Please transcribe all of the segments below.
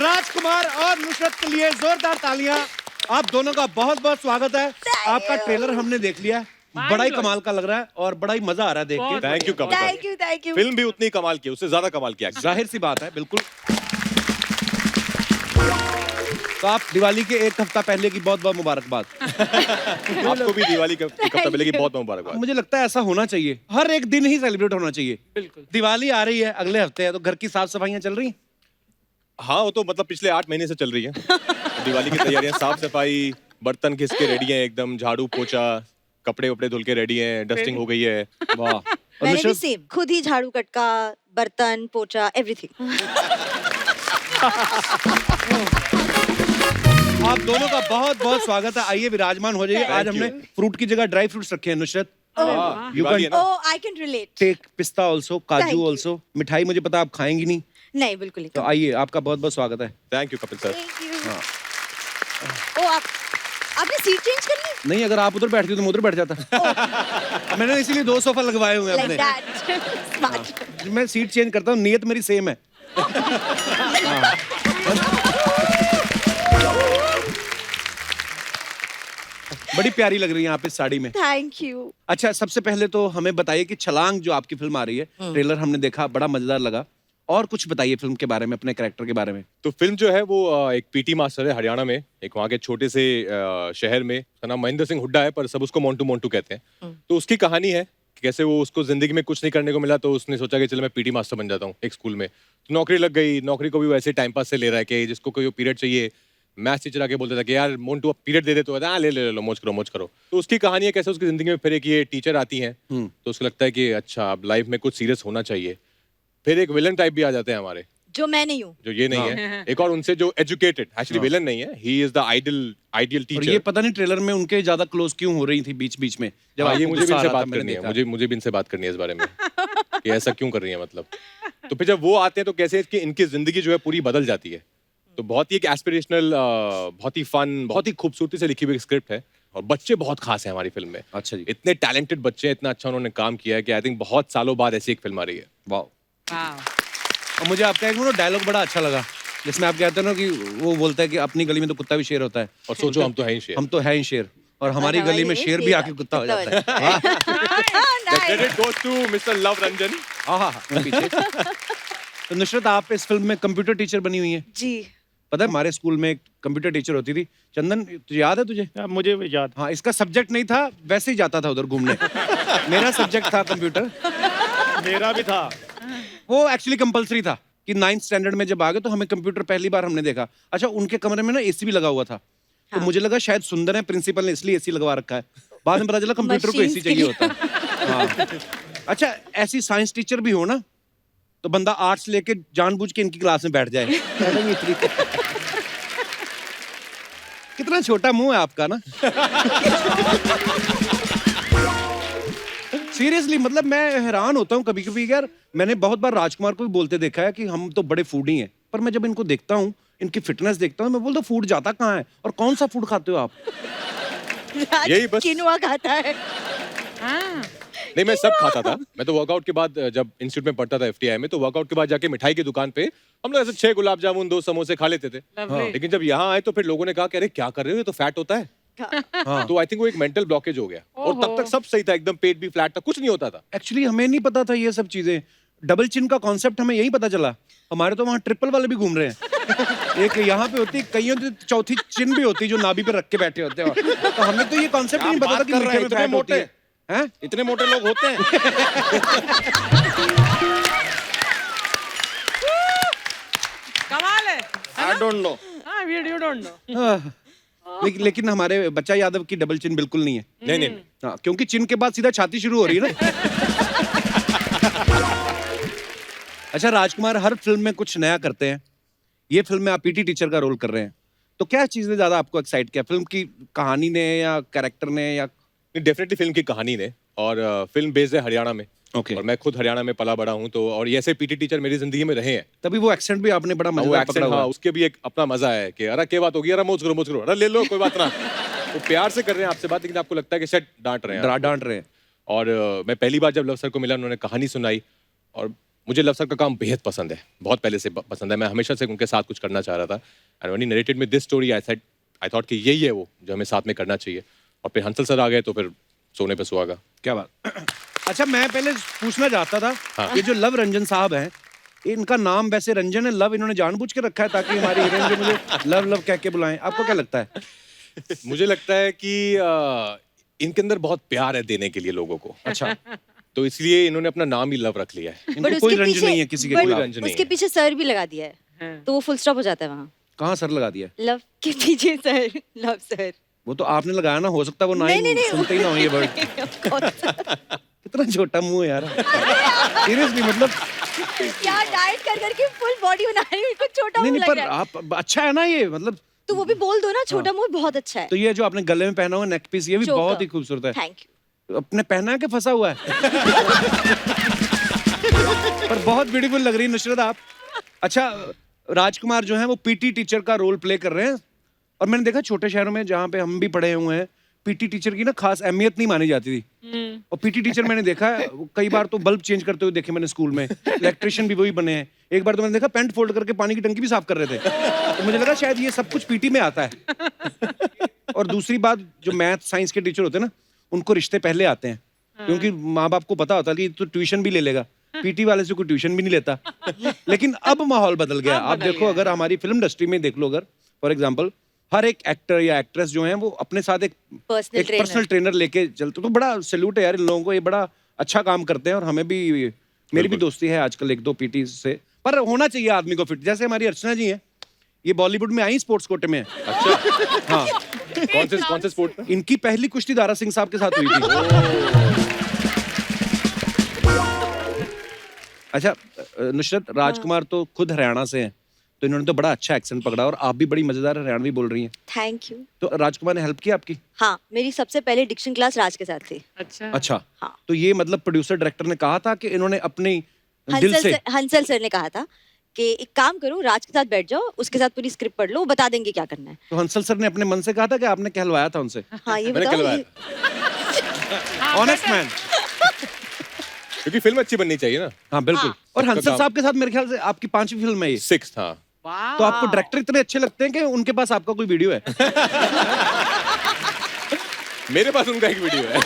राजकुमार और नुसरत के लिए जोरदार तालियां। आप दोनों का बहुत बहुत स्वागत है। आपका ट्रेलर हमने देख लिया है, बड़ा ही कमाल का लग रहा है और बड़ा ही मजा आ रहा है देख के। Thank you Kamal. Thank you. Film भी उतनी कमाल की, उससे ज्यादा कमाल किया। जाहिर सी बात है, बिल्कुल। तो आप दिवाली के एक हफ्ता पहले की बहुत बहुत मुबारकबाद। आपको भी दिवाली के एक हफ्ता पहले की बहुत बहुत मुबारकबाद। मुझे लगता है ऐसा होना चाहिए, हर एक दिन ही सेलिब्रेट होना चाहिए। बिल्कुल। दिवाली आ रही है, अगले हफ्ते है, तो घर की साफ सफाइयां चल रही हैं? हाँ, वो तो मतलब पिछले 8 महीने से चल रही है। दिवाली की तैयारियां, साफ सफाई, बर्तन घिस के रेडी हैं एकदम, झाड़ू पोछा, कपड़े वपड़े धुल के रेडी हैं, डस्टिंग हो गई है। वाह। और मैंने भी नुसरत, सेम, खुद ही झाड़ू कटका, बर्तन पोछा, एवरीथिंग। आप दोनों का बहुत बहुत स्वागत है। आइए विराजमान हो जाइए। आज हमने फ्रूट की जगह ड्राई फ्रूट्स रखे हैं। नुसरत, वाह, यू दिवाली है कैन ना? ओह, आई कैन रिलेट। टेक पिस्ता ऑल्सो, Thank काजू you. ऑल्सो। मिठाई मुझे पता आप खाएंगी नहीं, नहीं, बिल्कुल तो नहीं। आइए, आपका बहुत बहुत स्वागत है। Thank you Kapil sir. Thank you. Oh, आपने सीट चेंज कर ली? नहीं, अगर आप उधर बैठती तो मैं उधर बैठ जाता। मैंने इसीलिए 2 सोफा लगवाए हुए हैं Like अपने। that. Smart. मैं सीट चेंज करता हूँ, नियत मेरी सेम है। बड़ी प्यारी लग रही है आप इस साड़ी में। Thank you. अच्छा, सबसे पहले तो हमें बताइए कि छलांग जो आपकी फिल्म आ रही है, ट्रेलर हमने देखा, बड़ा मजेदार लगा। और कुछ बताइए फिल्म के बारे में, अपने कैरेक्टर के बारे में। तो फिल्म जो है वो एक पीटी मास्टर है हरियाणा में, एक वहाँ के छोटे से शहर में। उसका नाम महेंद्र सिंह हुड्डा है, पर सब उसको मोंटू मोंटू कहते हैं। तो उसकी कहानी है कि कैसे वो, उसको जिंदगी में कुछ नहीं करने को मिला, तो उसने सोचा कि चलो मैं पीटी मास्टर बन जाता हूँ एक स्कूल में। तो नौकरी लग गई। नौकरी को भी वैसे टाइम पास से ले रहा है कि जिसको कोई पीरियड चाहिए, मैथ्स टीचर आके बोलता था कि यार मोंटू अब पीरियड दे दे, तो हाँ ले लो, मौज करो मौज करो। तो उसकी कहानी है कैसे उसकी जिंदगी में फिर एक ये टीचर आती हैं, तो उसको लगता है कि अच्छा अब लाइफ में कुछ सीरियस होना चाहिए। फिर एक विलन टाइप भी आ जाते हैं हमारे, जो मैं नहीं हूँ। जो ये नहीं है। एक और उनसे जो एजुकेटेड, एक्चुअली विलन नहीं है, ही इज द आइडियल और टीचर। ये पता नहीं ट्रेलर में उनके ज्यादा क्लोज क्यों हो रही थी बीच बीच में, जब ये आपको मुझे भी गुस्सा आ इनसे रहा था, बात मैंने करनी है, देखा। मुझे भी इनसे बात करनी है इस बारे में कि ऐसा क्यों कर रही है मतलब। तो फिर जब वो आते हैं तो कैसे कि इनकी जिंदगी जो है पूरी बदल जाती है। तो बहुत ही एक एस्पिरेशनल, बहुत ही फन, बहुत ही खूबसूरती से लिखी हुई स्क्रिप्ट है। और बच्चे बहुत खास हैं हमारी फिल्म में। अच्छा जी। इतने टैलेंटेड बच्चे हैं, इतना अच्छा उन्होंने काम किया है कि आई थिंक बहुत सालों बाद ऐसी एक फिल्म आ रही है। वाह। और मुझे आपका एक डायलॉग बड़ा अच्छा लगा, जिसमें आप कहते हैं ना कि वो बोलता है कि अपनी गली में तो कुत्ता भी शेर होता है, और सोचो हम तो हैं ही शेर। हम तो हैं ही शेर, और हमारी गली में शेर भी आके कुत्ता हो जाता है। The credit goes to Mr. Love Ranjan। हाँ, पीछे। तो नुसरत, आप इस फिल्म में कंप्यूटर टीचर बनी हुई है। जी। पता है हमारे स्कूल में एक कंप्यूटर टीचर होती थी, चंदन, तुझे याद है तुझे? मुझे याद। हाँ, इसका सब्जेक्ट नहीं था, वैसे ही जाता था उधर घूमने। मेरा सब्जेक्ट था कंप्यूटर। मेरा भी था। वो एक्चुअली कंपलसरी था कि 9th स्टैंडर्ड में जब आ गए तो हमें कंप्यूटर पहली बार हमने देखा। अच्छा, उनके कमरे में ना एसी भी लगा हुआ था, तो मुझे लगा शायद सुंदर है प्रिंसिपल ने इसलिए एसी लगवा रखा है। बाद में पता चला कंप्यूटर को एसी चाहिए होता है। हाँ। अच्छा, ऐसी साइंस टीचर भी हो ना, तो बंदा आर्ट्स लेके जानबूझ के इनकी क्लास में बैठ जाए। कितना छोटा मुंह है आपका ना। सीरियसली, मतलब मैं हैरान होता हूँ कभी कभी यार। मैंने बहुत बार राजकुमार को भी बोलते देखा है कि हम तो बड़े फूडी हैं, पर मैं जब इनको देखता हूँ, इनकी फिटनेस देखता हूँ, मैं बोलता हूँ फूड जाता कहाँ है, और कौन सा फूड खाते हो आप? यही बस। किनुआ खाता है। नहीं, मैं सब खाता था। मैं तो वर्कआउट के बाद, जब इंस्टीट्यूट में पढ़ता था FTI में, तो वर्कआउट के बाद जाके मिठाई की दुकान पे हम लोग ऐसे 6 गुलाब जामुन 2 समोसे खा लेते थे। लेकिन जब यहाँ आए तो फिर लोगों ने कहा कि अरे क्या कर रहे हो, ये तो फैट होता है। हाँ। तो आई थिंक वो एक मेंटल ब्लॉकेज हो गया, और तब तक सब सही था, एकदम पेट भी फ्लैट था, कुछ नहीं होता था। एक्चुअली हमें नहीं पता था ये सब चीजें। डबल चिन का कॉन्सेप्ट हमें यही पता चला। हमारे तो वहाँ ट्रिपल वाले भी घूम रहे हैं। एक यहाँ पे होती, कईयों की चौथी चिन भी होती जो नाभि पे रख के बैठे होते हैं। तो हमें तो ये कॉन्सेप्ट ही नहीं पता था कि मीठे में फैट होती है। हैं? इतने मोटे लोग होते हैं। कमाल है। I don't know. हाँ, you don't know। लेकिन हमारे बच्चा यादव की डबल चिन बिल्कुल नहीं है। नहीं नहीं, हाँ, क्योंकि चिन के बाद सीधा छाती शुरू हो रही है ना। अच्छा राजकुमार, हर फिल्म में कुछ नया करते हैं। ये फिल्म में आप पीटी टीचर का रोल कर रहे हैं, तो क्या चीजें ज्यादा आपको एक्साइट किया, फिल्म की कहानी ने या कैरेक्टर ने या? डेफिनेटली फिल्म की कहानी ने, और फिल्म बेस्ड है हरियाणा में। ओके। और मैं खुद हरियाणा में पला बड़ा हूँ, तो और ये ऐसे पीटी टीचर मेरी जिंदगी में रहे हैं। तभी वो एक्सेंट भी आपने बड़ा वो मजेदार एक्सेंट, पकड़ा हुआ हाँ, है। उसके भी एक अपना मजा है कि अरे क्या बात होगी, अरे मौज करो, अरे ले लो, कोई बात ना। तो प्यार से कर रहे हैं आपसे बात, लेकिन आपको लगता है कि शायद डांट रहे हैं। डांट रहे हैं। और मैं पहली बार जब लव सर को मिला, उन्होंने कहानी सुनाई, और मुझे लव सर का काम बेहद पसंद है, बहुत पहले से पसंद है। मैं हमेशा से उनके साथ कुछ करना चाह रहा था। And when he narrated me this story I thought कि यही है वो जो हमें साथ में करना चाहिए। और फिर हंसल सर आ गए तो फिर सोने पे सुहागा। क्या बात। अच्छा, मैं पहले पूछना चाहता था, हाँ। ये जो लव रंजन साहब हैं, इनका नाम वैसे रंजन है, लव इन्होंने जानबूझ के रखा है ताकि हमारी हीरोइन जो मुझे लव लव कह के बुलाएं? आपको क्या लगता है? मुझे लगता है कि इनके अंदर बहुत प्यार है देने के लिए लोगों को, अच्छा, तो इसलिए इन्होंने अपना नाम ही लव रख लिया है। इनको कोई रंज नहीं है किसी के but खिलाफ। रंज नहीं उसके है। पीछे सर भी लगा दिया है, हाँ। तो वो फुल स्टॉप हो जाता है वहाँ। कहाँ सर लगा दिया? लव के पीछे सर, लव सर। वो तो आपने लगाया ना, हो सकता है वो ना नहीं, ही सुनते ही ना हो ये वर्ड। कितना छोटा मुंह है यार, सीरियसली मतलब। क्या डाइट कर करके फुल बॉडी बना रही हूँ, छोटा नहीं मुंह नहीं, लग पर रहा है। आप अच्छा है ना ये, मतलब। तो वो भी बोल दो ना, छोटा मुंह बहुत अच्छा है। तो ये जो आपने गले में पहना हुआ नेक पीस, ये भी Choker। बहुत ही खूबसूरत है। Thank you. अपने पहना के फंसा हुआ है। पर बहुत ब्यूटीफुल लग रही है नुसरत आप। अच्छा, राजकुमार जो है वो पीटी टीचर का रोल प्ले कर रहे हैं, और मैंने देखा छोटे शहरों में जहाँ पे हम भी पढ़े हुए हैं, पीटी टीचर की ना खास अहमियत नहीं मानी जाती थी। और पीटी टीचर मैंने देखा है कई बार तो बल्ब चेंज करते हुए देखे मैंने स्कूल में। इलेक्ट्रिशियन भी वही बने हैं। एक बार तो मैंने देखा पैंट फोल्ड करके पानी की टंकी भी साफ कर रहे थे। तो मुझे लगा शायद ये सब कुछ पीटी में आता है। और दूसरी बात, जो मैथ साइंस के टीचर होते हैं ना, उनको रिश्ते पहले आते हैं, क्योंकि माँ बाप को पता होता है कि तो ट्यूशन भी ले लेगा, पीटी वाले से कोई ट्यूशन भी नहीं लेता। लेकिन अब माहौल बदल गया। आप देखो, अगर हमारी फिल्म इंडस्ट्री में देख लो, अगर फॉर एग्जांपल हर एक एक्टर या एक्ट्रेस जो है वो अपने साथ एक पर्सनल ट्रेनर लेके चलते, तो बड़ा सैल्यूट है यार इन लोगों को, ये बड़ा अच्छा काम करते हैं। और हमें भी, मेरी भी दोस्ती है आजकल एक दो पीटी से, पर होना चाहिए आदमी को फिट। जैसे हमारी अर्चना जी हैं, ये बॉलीवुड में आई स्पोर्ट्स कोटे में। अच्छा, हाँ, कौन से स्पोर्ट में? इनकी पहली कुश्ती दारा सिंह साहब के साथ हुई थी। अच्छा, नुसरत, राजकुमार तो खुद हरियाणा से हैं, तो इन्होंने तो बड़ा अच्छा एक्सेंट पकड़ा, और आप भी बड़ी मजेदार हरियाणवी बोल रही हैं। Thank you. तो राजकुमार ने हेल्प की आपकी? हाँ, मेरी सबसे पहले डिक्शन क्लास राज के साथ थी। अच्छा। अच्छा, हाँ। तो ये मतलब प्रोड्यूसर डायरेक्टर ने कहा था कि इन्होंने अपनी दिल से? हंसल सर ने कहा था कि एक काम करो, राज के साथ बैठ जाओ, उसके साथ पूरी स्क्रिप्ट पढ़ लो, वो बता देंगे क्या करना है। तो हंसल सर ने अपने मन से कहा था कि आपने कहलवाया था उनसे? हाँ, ये मैंने बताओ। कहलवाया ऑनेस्ट मैन। क्योंकि फिल्म अच्छी बननी चाहिए ना। हाँ बिल्कुल। हाँ। और सबका हंसल काम। साहब के साथ मेरे ख्याल से आपकी 5वीं फिल्म है ये। 6th, हाँ। वाह। तो आपको डायरेक्टर इतने अच्छे लगते हैं कि उनके पास आपका कोई वीडियो है? मेरे पास उनका एक वीडियो है।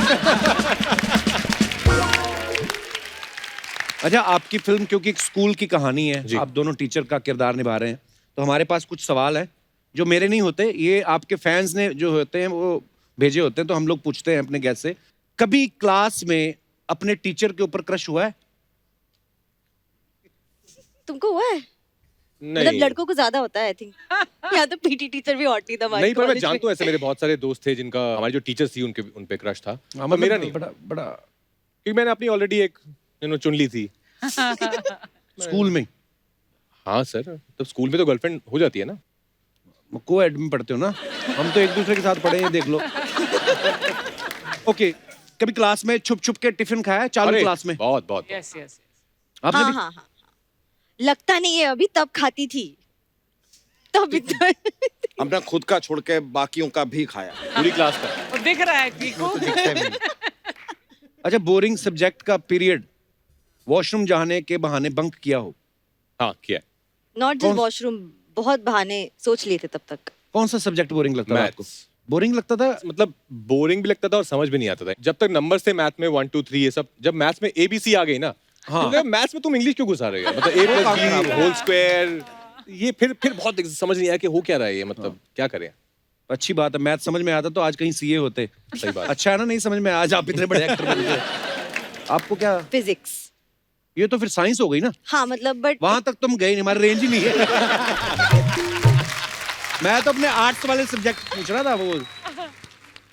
अच्छा, आपकी फिल्म क्योंकि एक स्कूल की कहानी है, जी। आप दोनों टीचर का किरदार निभा रहे हैं, तो हमारे पास कुछ सवाल है जो मेरे नहीं होते, ये आपके फैंस ने जो होते हैं वो भेजे होते हैं, तो हम लोग पूछते हैं अपने गेस्ट से। कभी क्लास में अपने टीचर के ऊपर क्रश हुआ है? तुमको हुआ है? मतलब नहीं, लड़कों को ज्यादा होता है आई थिंक। यहाँ तो पीटी टीचर भी हॉट नहीं था हमारे नहीं, पर मैं कॉलेज में। जानता हूँ ऐसे मेरे बहुत सारे दोस्त थे जिनका, हमारी जो टीचर्स थी उन पे क्रश था। हाँ, पर मेरा नहीं, बड़ा बड़ा क्योंकि मैंने अपनी ऑलरेडी एक चुन ली थी। स्कूल में? हाँ सर, तब स्कूल में तो गर्लफ्रेंड हो जाती है ना। को-एड में पढ़ते हो ना, हम तो एक दूसरे के साथ पढ़े हैं, देख लो। ओके, कभी क्लास में छुप छुप के टिफिन खाया है चालू अरे, क्लास में? बहुत बहुत। Yes yes. आपने हाँ भी? हाँ हाँ, लगता नहीं है अभी, तब खाती थी तब इतना। हमने खुद का छोड़ के बाकियों का भी खाया। पूरी क्लास का। वो दिख रहा है पीकू। अच्छा, बोरिंग सब्जेक्ट का पीरियड वॉशरूम जाने के बहाने बंक किया हो? हाँ, किया है। नॉट कौन- जस्ट वॉशरूम, बहुत बहाने सोच लिए थे तब तक। कौन सा सब्जेक्ट बोरिंग लगता था आपको? मैथ्स। बोरिंग लगता था? मतलब बोरिंग भी लगता था और समझ भी नहीं आता था। जब तक नंबर्स थे मैथ में 1 2 3 ये सब, जब मैथ्स में ABC आ गई ना, हाँ। तो मैथ्स में तुम इंग्लिश क्यों घुसा रहे हो? मतलब A + B होल स्क्वायर, ये फिर बहुत समझ नहीं आया कि हो क्या रहा है ये, मतलब क्या करें। अच्छी बात है, मैथ समझ में आता तो आज कहीं सीए होते। सही बात। अच्छा है ना, नहीं समझ में आज आप इतने बड़े एक्टर बन गए। आपको क्या? फिजिक्स। ये तो फिर साइंस हो गई ना। हाँ मतलब बट वहां तक तुम गए नहीं, हमारी रेंज ही नहीं है। मैं तो अपने आर्ट्स वाले सब्जेक्ट पूछ रहा था। वो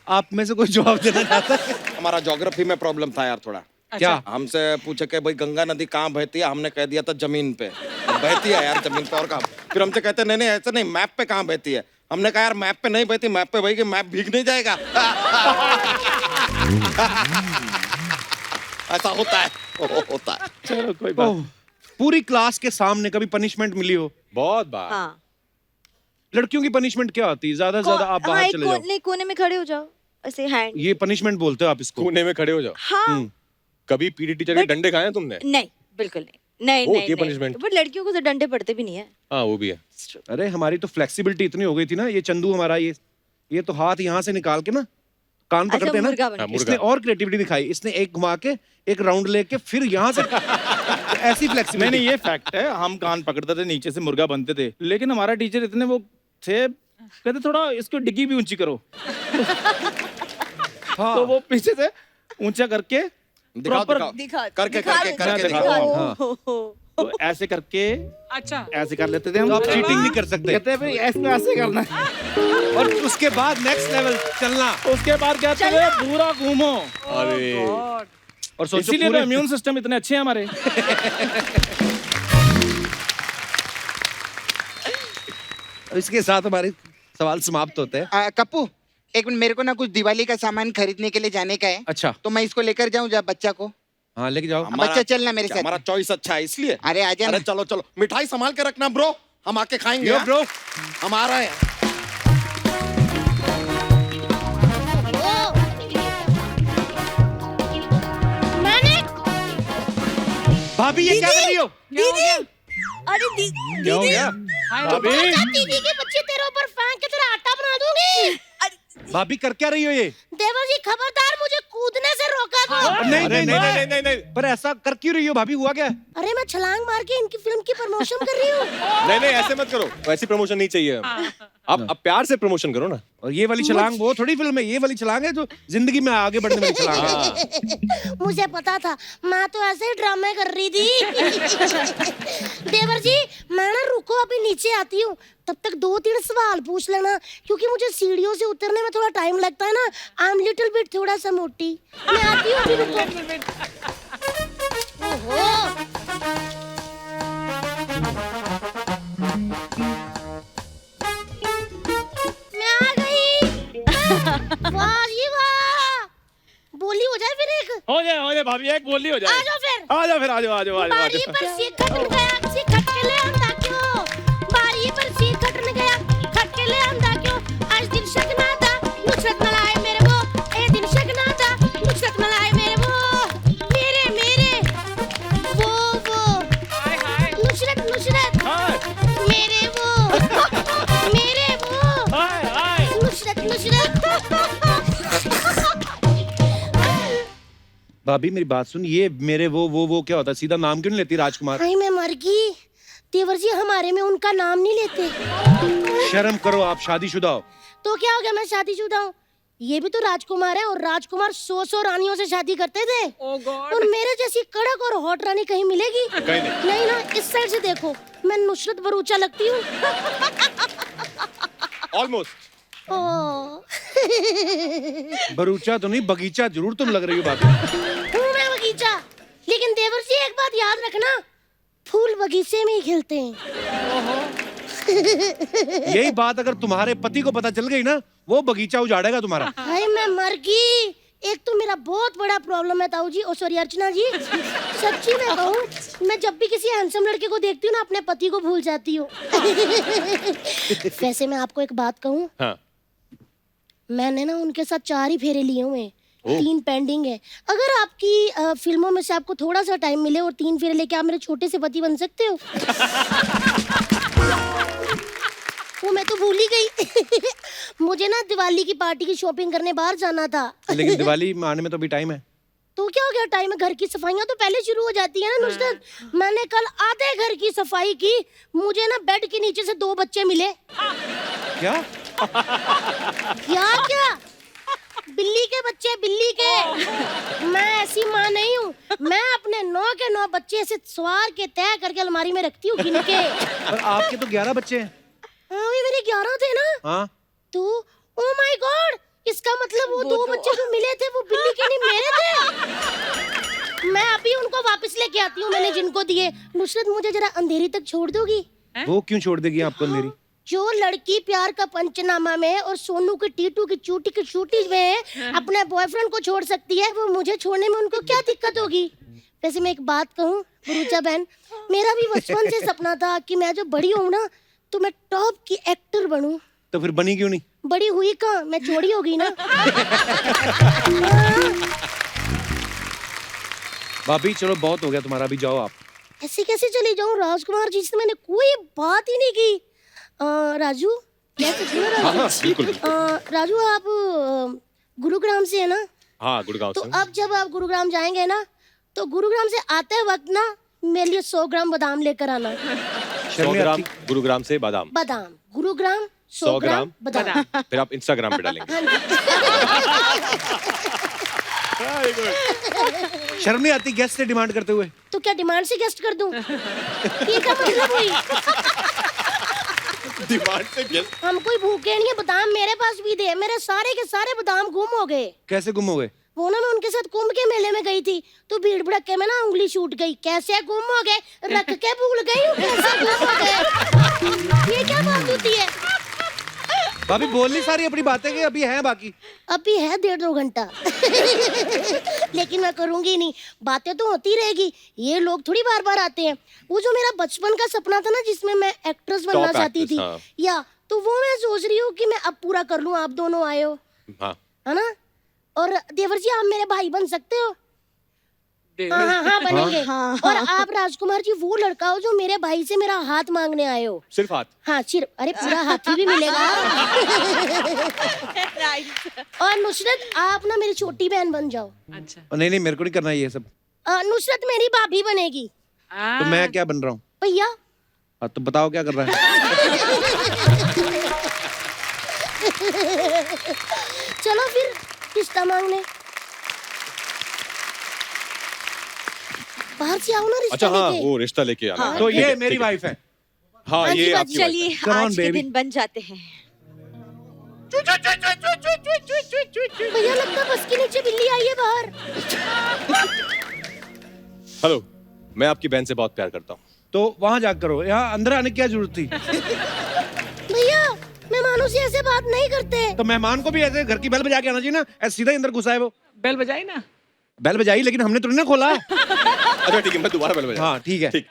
आप में से कोई जवाब देना चाहता है? हमारा ज्योग्राफी में प्रॉब्लम था यार थोड़ा। क्या? हमसे पूछे कि भाई गंगा नदी कहाँ बहती है, हमने कह दिया था जमीन पे। बहती है यार जमीन पे, और कहाँ? फिर हमसे कहते नहीं नहीं ऐसा नहीं, मैप पे कहाँ बहती है। हमने कहा यार मैप पे नहीं बहती, मैप पे बहेगी, मैप भीग नहीं जाएगा। ऐसा होता है, होता है। चलो कोई ओह, पूरी क्लास के सामने कभी पनिशमेंट मिली हो? बहुत बार। हाँ, लड़कियों की पनिशमेंट क्या होती है? ज्यादा से ज्यादा आप हाँ, बाहर एक चले जाओ। नहीं, कोने में खड़े हो जाओ ऐसे हैंड। ये पनिशमेंट बोलते हो आप इसको? कोने में खड़े हो जाओ। हाँ, कभी पीटी टीचर के But- डंडे खाए हैं तुमने? नहीं बिल्कुल नहीं, नहीं वो नहीं होती है नहीं punishment। बट लड़कियों को तो डंडे पड़ते भी नहीं है। हाँ वो भी है। अरे हमारी तो फ्लेक्सिबिलिटी इतनी हो गई थी ना, ये चंदू हमारा ये तो हाथ यहाँ से निकाल के ना कान अच्छा पकड़ते हैं मुर्गा ना, बन गया। इसने और क्रिएटिविटी दिखाई, इसने एक घुमा के एक राउंड लेके फिर यहाँ से ऐसी नहीं फ्लेक्सिबिलिटी। नहीं, ये फैक्ट है, हम कान पकड़ते थे, नीचे से मुर्गा बनते थे, लेकिन हमारा टीचर इतने वो थे, कहते थोड़ा इसको डिग्गी भी ऊंची करो। हाँ। तो वो पीछे से ऊंचा करके दिखाओ प्रॉपर दिखाओ करके करके करके दिखा दिखाओ। दो। हाँ। तो ऐसे करके अच्छा ऐसे कर लेते थे हम। तो आप चीटिंग नहीं कर सकते। कहते हैं भाई ऐसे करना है। और उसके बाद नेक्स्ट लेवल चलना, उसके बाद क्या कहते हैं, पूरा घूमो। अरे गॉड और सोचो इसीलिए तो पूरे इम्यून सिस्टम इतने अच्छे हैं हमारे। इसके साथ हमारे सवाल समाप्त होते हैं। कप्पू, एक मिनट, मेरे को ना कुछ दिवाली का सामान खरीदने के लिए जाने का है, अच्छा तो मैं इसको लेकर जाऊं जा बच्चा को? हाँ लेके जाओ। बच्चा चलना मेरे क्या साथ। हमारा चॉइस अच्छा है इसलिए? अरे आजा अरे ना। चलो चलो, मिठाई संभाल के रखना ब्रो, हम आके खाएंगे। यो हाँ? ब्रो, हम आ रहे हैं। भाभी ये क्या कर रही हो? दीदी अरे क्या हो गया? भाभी के बच्चे तेरे ऊपर फेंक के तेरा आटा बना दूंगी। भाभी कर क्या रही हो ये? देवर जी खबरदार, मुझे कूदने से रोका था। नहीं अरे नहीं नहीं नहीं, नहीं नहीं नहीं पर ऐसा कर क्यों रही हो भाभी, हुआ क्या? अरे मैं छलांग मार के इनकी फिल्म की प्रमोशन कर रही हूँ। नहीं नहीं ऐसे मत करो, वैसी प्रमोशन नहीं चाहिए। आप प्यार से प्रमोशन करो ना। और ये वाली छलांग वो थोड़ी फिल्म है, ये वाली छलांग है जो जिंदगी में आगे बढ़ने वाली छलांग है। मुझे पता था, मैं तो ऐसे ही ड्रामे कर रही थी। देवर जी मैं ना रुको, अभी नीचे आती हूँ, तब तक 2-3 सवाल पूछ लेना, क्योंकि मुझे सीढ़ियों से उतरने में थोड़ा टाइम लगता है ना। आई एम लिटिल बिट थोड़ा सा मोटी। मैं आती हूँ अभी, रुको। ओहो मैं आ गई। वाह जी वाह, बोली हो जाए फिर एक। हो जाए भाभी, एक बोली हो आ जाए। जाओ फिर। आ जाओ फिर, आ जाओ आ जाओ आ जाओ आ बारी जाओ। पर सिर खटन गया, सिर खटके ले आंदा क्यों? बारी पर सिर खटन गया, खटके ले आंदा क्यों? आज दिन शकना था, नुसरत मलाई मेरे वो। ए दिन शकना था, नुसरत मलाई मेरे वो। मेरे मेरे वो हाय हाय नुसरत नुसरत हाय मेरे वो। मेरे वो हाय हाय। नुसरत नुसरत। भाभी मेरी बात सुन, ये मेरे वो क्या होता है? सीधा नाम क्यों नहीं लेती राजकुमार? हाय मैं मर गई। देवर जी हमारे में उनका नाम नहीं लेते। शर्म करो, आप शादीशुदा हो। तो क्या हो गया, मैं शादीशुदा हूँ? ये भी तो राजकुमार है, और राजकुमार 100 रानियों से शादी करते थे। ओ गॉड और मेरे जैसी कड़क और हॉट रानी कहीं मिलेगी? कहीं नहीं। नहीं ना, इस साइड से देखो, मैं नुसरत भरूचा लगती हूँ। ऑलमोस्ट। ओह। बरूचा तो नहीं, बगीचा जरूर तुम लग रही हो भाभी। हूँ मैं बगीचा, लेकिन देवर जी एक बात याद रखना, फूल बगीचे में ही खिलते हैं। यही बात अगर तुम्हारे पति को पता चल गई ना, वो बगीचा उजाड़ेगा तुम्हारा। हाय मैं मर गई। एक तो मेरा बहुत बड़ा प्रॉब्लम है ताऊ जी, ओ सॉरी अर्चना जी, सच्ची में कहूँ, मैं जब भी किसी हैंडसम लड़के को देखती हूँ ना, अपने पति को भूल जाती हूँ। वैसे मैं आपको एक बात कहूँ, हाँ मैंने ना उनके साथ 4 ही फेरे लिए हुए हैं, 3 पेंडिंग है। अगर आपकी फिल्मों में से आपको थोड़ा सा टाइम मिले और 3 फेरे लेके आप मेरे छोटे से पति बन सकते हो। वो मैं तो भूल ही गई। मुझे ना दिवाली की पार्टी की शॉपिंग करने बाहर जाना था। लेकिन दिवाली में आने में तो अभी टाइम है। तो क्या हो गया, टाइम है, घर की सफाइयां तो पहले शुरू हो जाती है ना नुसरत। मैंने कल आधे घर की सफाई की, मुझे ना बेड के नीचे से 2 बच्चे मिले। क्या? क्या बिल्ली के बच्चे, बिल्ली के। मैं ऐसी माँ नहीं हूँ, मैं अपने 9 के 9 बच्चे ऐसे सवार के तय करके अलमारी में रखती हूँ गिन के। पर आपके तो 11 बच्चे हैं। हाँ ये मेरे 11 थे ना। हाँ तो ओ माय गॉड, इसका मतलब वो 2 बच्चे जो मिले थे वो बिल्ली के नहीं मेरे थे। मैं अभी उनको वापस लेके आती हूँ, मैंने जिनको दिए। नुसरत मुझे जरा अंधेरी तक छोड़ दोगी? वो क्यों छोड़ देगी आपको अंधेरी? जो लड़की प्यार का पंचनामा में और सोनू की टीटू की चूटी की चूटी में अपने बॉयफ्रेंड को छोड़ सकती है, वो मुझे छोड़ने में उनको क्या दिक्कत होगी? वैसे मैं एक बात कहूँ भरूचा बहन, मेरा भी बचपन से सपना था कि मैं जब बड़ी हूँ ना तो मैं टॉप की एक्टर बनूं। तो फिर बनी क्यों नहीं? बड़ी हुई कहाँ, मैं चोरी हो गई ना। भाभी चलो बहुत हो गया तुम्हारा, अभी जाओ आप। ऐसे कैसे चली जाऊं राजकुमार जी से मैंने कोई बात ही नहीं की। राजू कैसे सुनो हाँ हाँ राजू? बिल्कुल बिल्कुल। राजू आप गुरुग्राम से है ना? हाँ गुड़गांव तो से। अब जब आप गुरुग्राम जाएंगे ना तो गुरुग्राम से आते वक्त ना मेरे लिए 100 ग्राम बादाम लेकर आना। 100 ग्राम गुरुग्राम से बादाम। बादाम गुरुग्राम 100 100 ग्राम ग्राम बादाम। फिर आप इंस्टाग्राम पे डालेंगे। हाँ जी। शर्म नहीं आती गेस्ट से डिमांड करते हुए? तो क्या डिमांड से गेस्ट कर दूं? ये क्या मतलब हुई? डिमांड से गेस। हम कोई भूखे नहीं है, बादाम मेरे पास भी दे। मेरे सारे के सारे बादाम गुम हो गए। कैसे गुम हो गए? वो ना मैं उनके साथ कुंभ के मेले में गई थी तो भीड़ भड़के में ना उंगली छूट गई। कैसे गुम हो गए? रख के भूल गई हूँ कैसे गुम हो गए। ये क्या बात होती है? भाभी बोल ली सारी अपनी बातें कि अभी हैं बाकी? अभी है 1.5-2 घंटा। लेकिन मैं करूंगी नहीं, बातें तो होती रहेगी। ये लोग थोड़ी बार बार आते हैं। वो जो मेरा बचपन का सपना था ना जिसमें मैं एक्ट्रेस बनना Top चाहती actress, थी हाँ। या तो वो मैं सोच रही हूँ कि मैं अब पूरा कर लूँ। आप दोनों आए हो हाँ है ना? और देवर जी आप मेरे भाई बन सकते हो। हाँ हाँ हाँ बनेंगे। हाँ, और आप राजकुमार जी वो लड़का हो जो मेरे भाई से मेरा हाथ मांगने आए हो। सिर्फ हाथ। हाँ सिर्फ, अरे पूरा हाथी भी मिलेगा। और नुसरत आप ना मेरी छोटी बहन बन जाओ। अच्छा नहीं नहीं मेरे को नहीं करना ये सब। नुसरत मेरी भाभी बनेगी। तो मैं क्या बन रहा हूँ? भैया हाँ, तो बताओ क्या कर रहा है? चलो फिर रिश्ता मांगने बाहर से आओ ना रिश्ता अच्छा हाँ लेके। वो रिश्ता लेके आना। हाँ, तो ठीक ये है, मेरी ठीक है। वाइफ है। हाँ हाँ जी, ये बात आपकी wife है। चलिए Come on, आज के baby. दिन बन जाते हैं। भैया लगता है बस के नीचे बिल्ली आई है बाहर। हेलो मैं आपकी बहन से बहुत प्यार करता हूँ। तो वहां जाकर करो, यहाँ अंदर आने की क्या जरूरत थी? भैया मेहमानों से ऐसे बात नहीं करते। तो मेहमान को भी ऐसे घर की बेल बजा के आना चाहिए ना, ऐसे सीधा ही अंदर घुसा है वो। बेल बजाई ना। बेल बजाई लेकिन हमने तो नहीं ना खोला। अच्छा ठीक है मैं दोबारा बेल बजा। हाँ ठीक है। ठीक।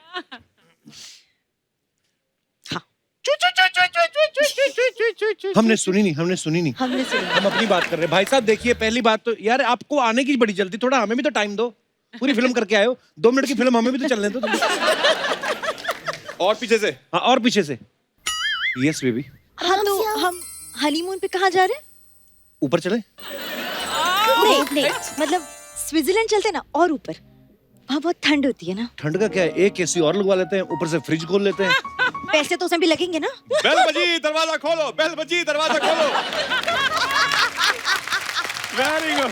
हमने सुनी नहीं, हमने सुनी नहीं। हमने सुना। हम अपनी बात कर रहे हैं। भाई साहब देखिए पहली बात तो यार आपको आने की बड़ी जल्दी, थोड़ा हमें भी तो टाइम दो। पूरी फिल्म करके आए हो, 2 मिनट की फिल्म हमें भी तो चलने दो। और पीछे से। हाँ और पीछे से। Yes baby. हाँ तो हम हनीमून पे कहाँ जा रहे हैं? ऊपर चले? नहीं नहीं मतलब स्विट्जरलैंड चलते ना और ऊपर। वहाँ बहुत ठंड होती है ना। ठंड का क्या है, एक एसी और लगवा लेते हैं, ऊपर से फ्रिज खोल लेते हैं। पैसे तो उसमें भी लगेंगे ना। बेल बजी दरवाजा खोलो, बेल बजी दरवाजा खोलो। Very good.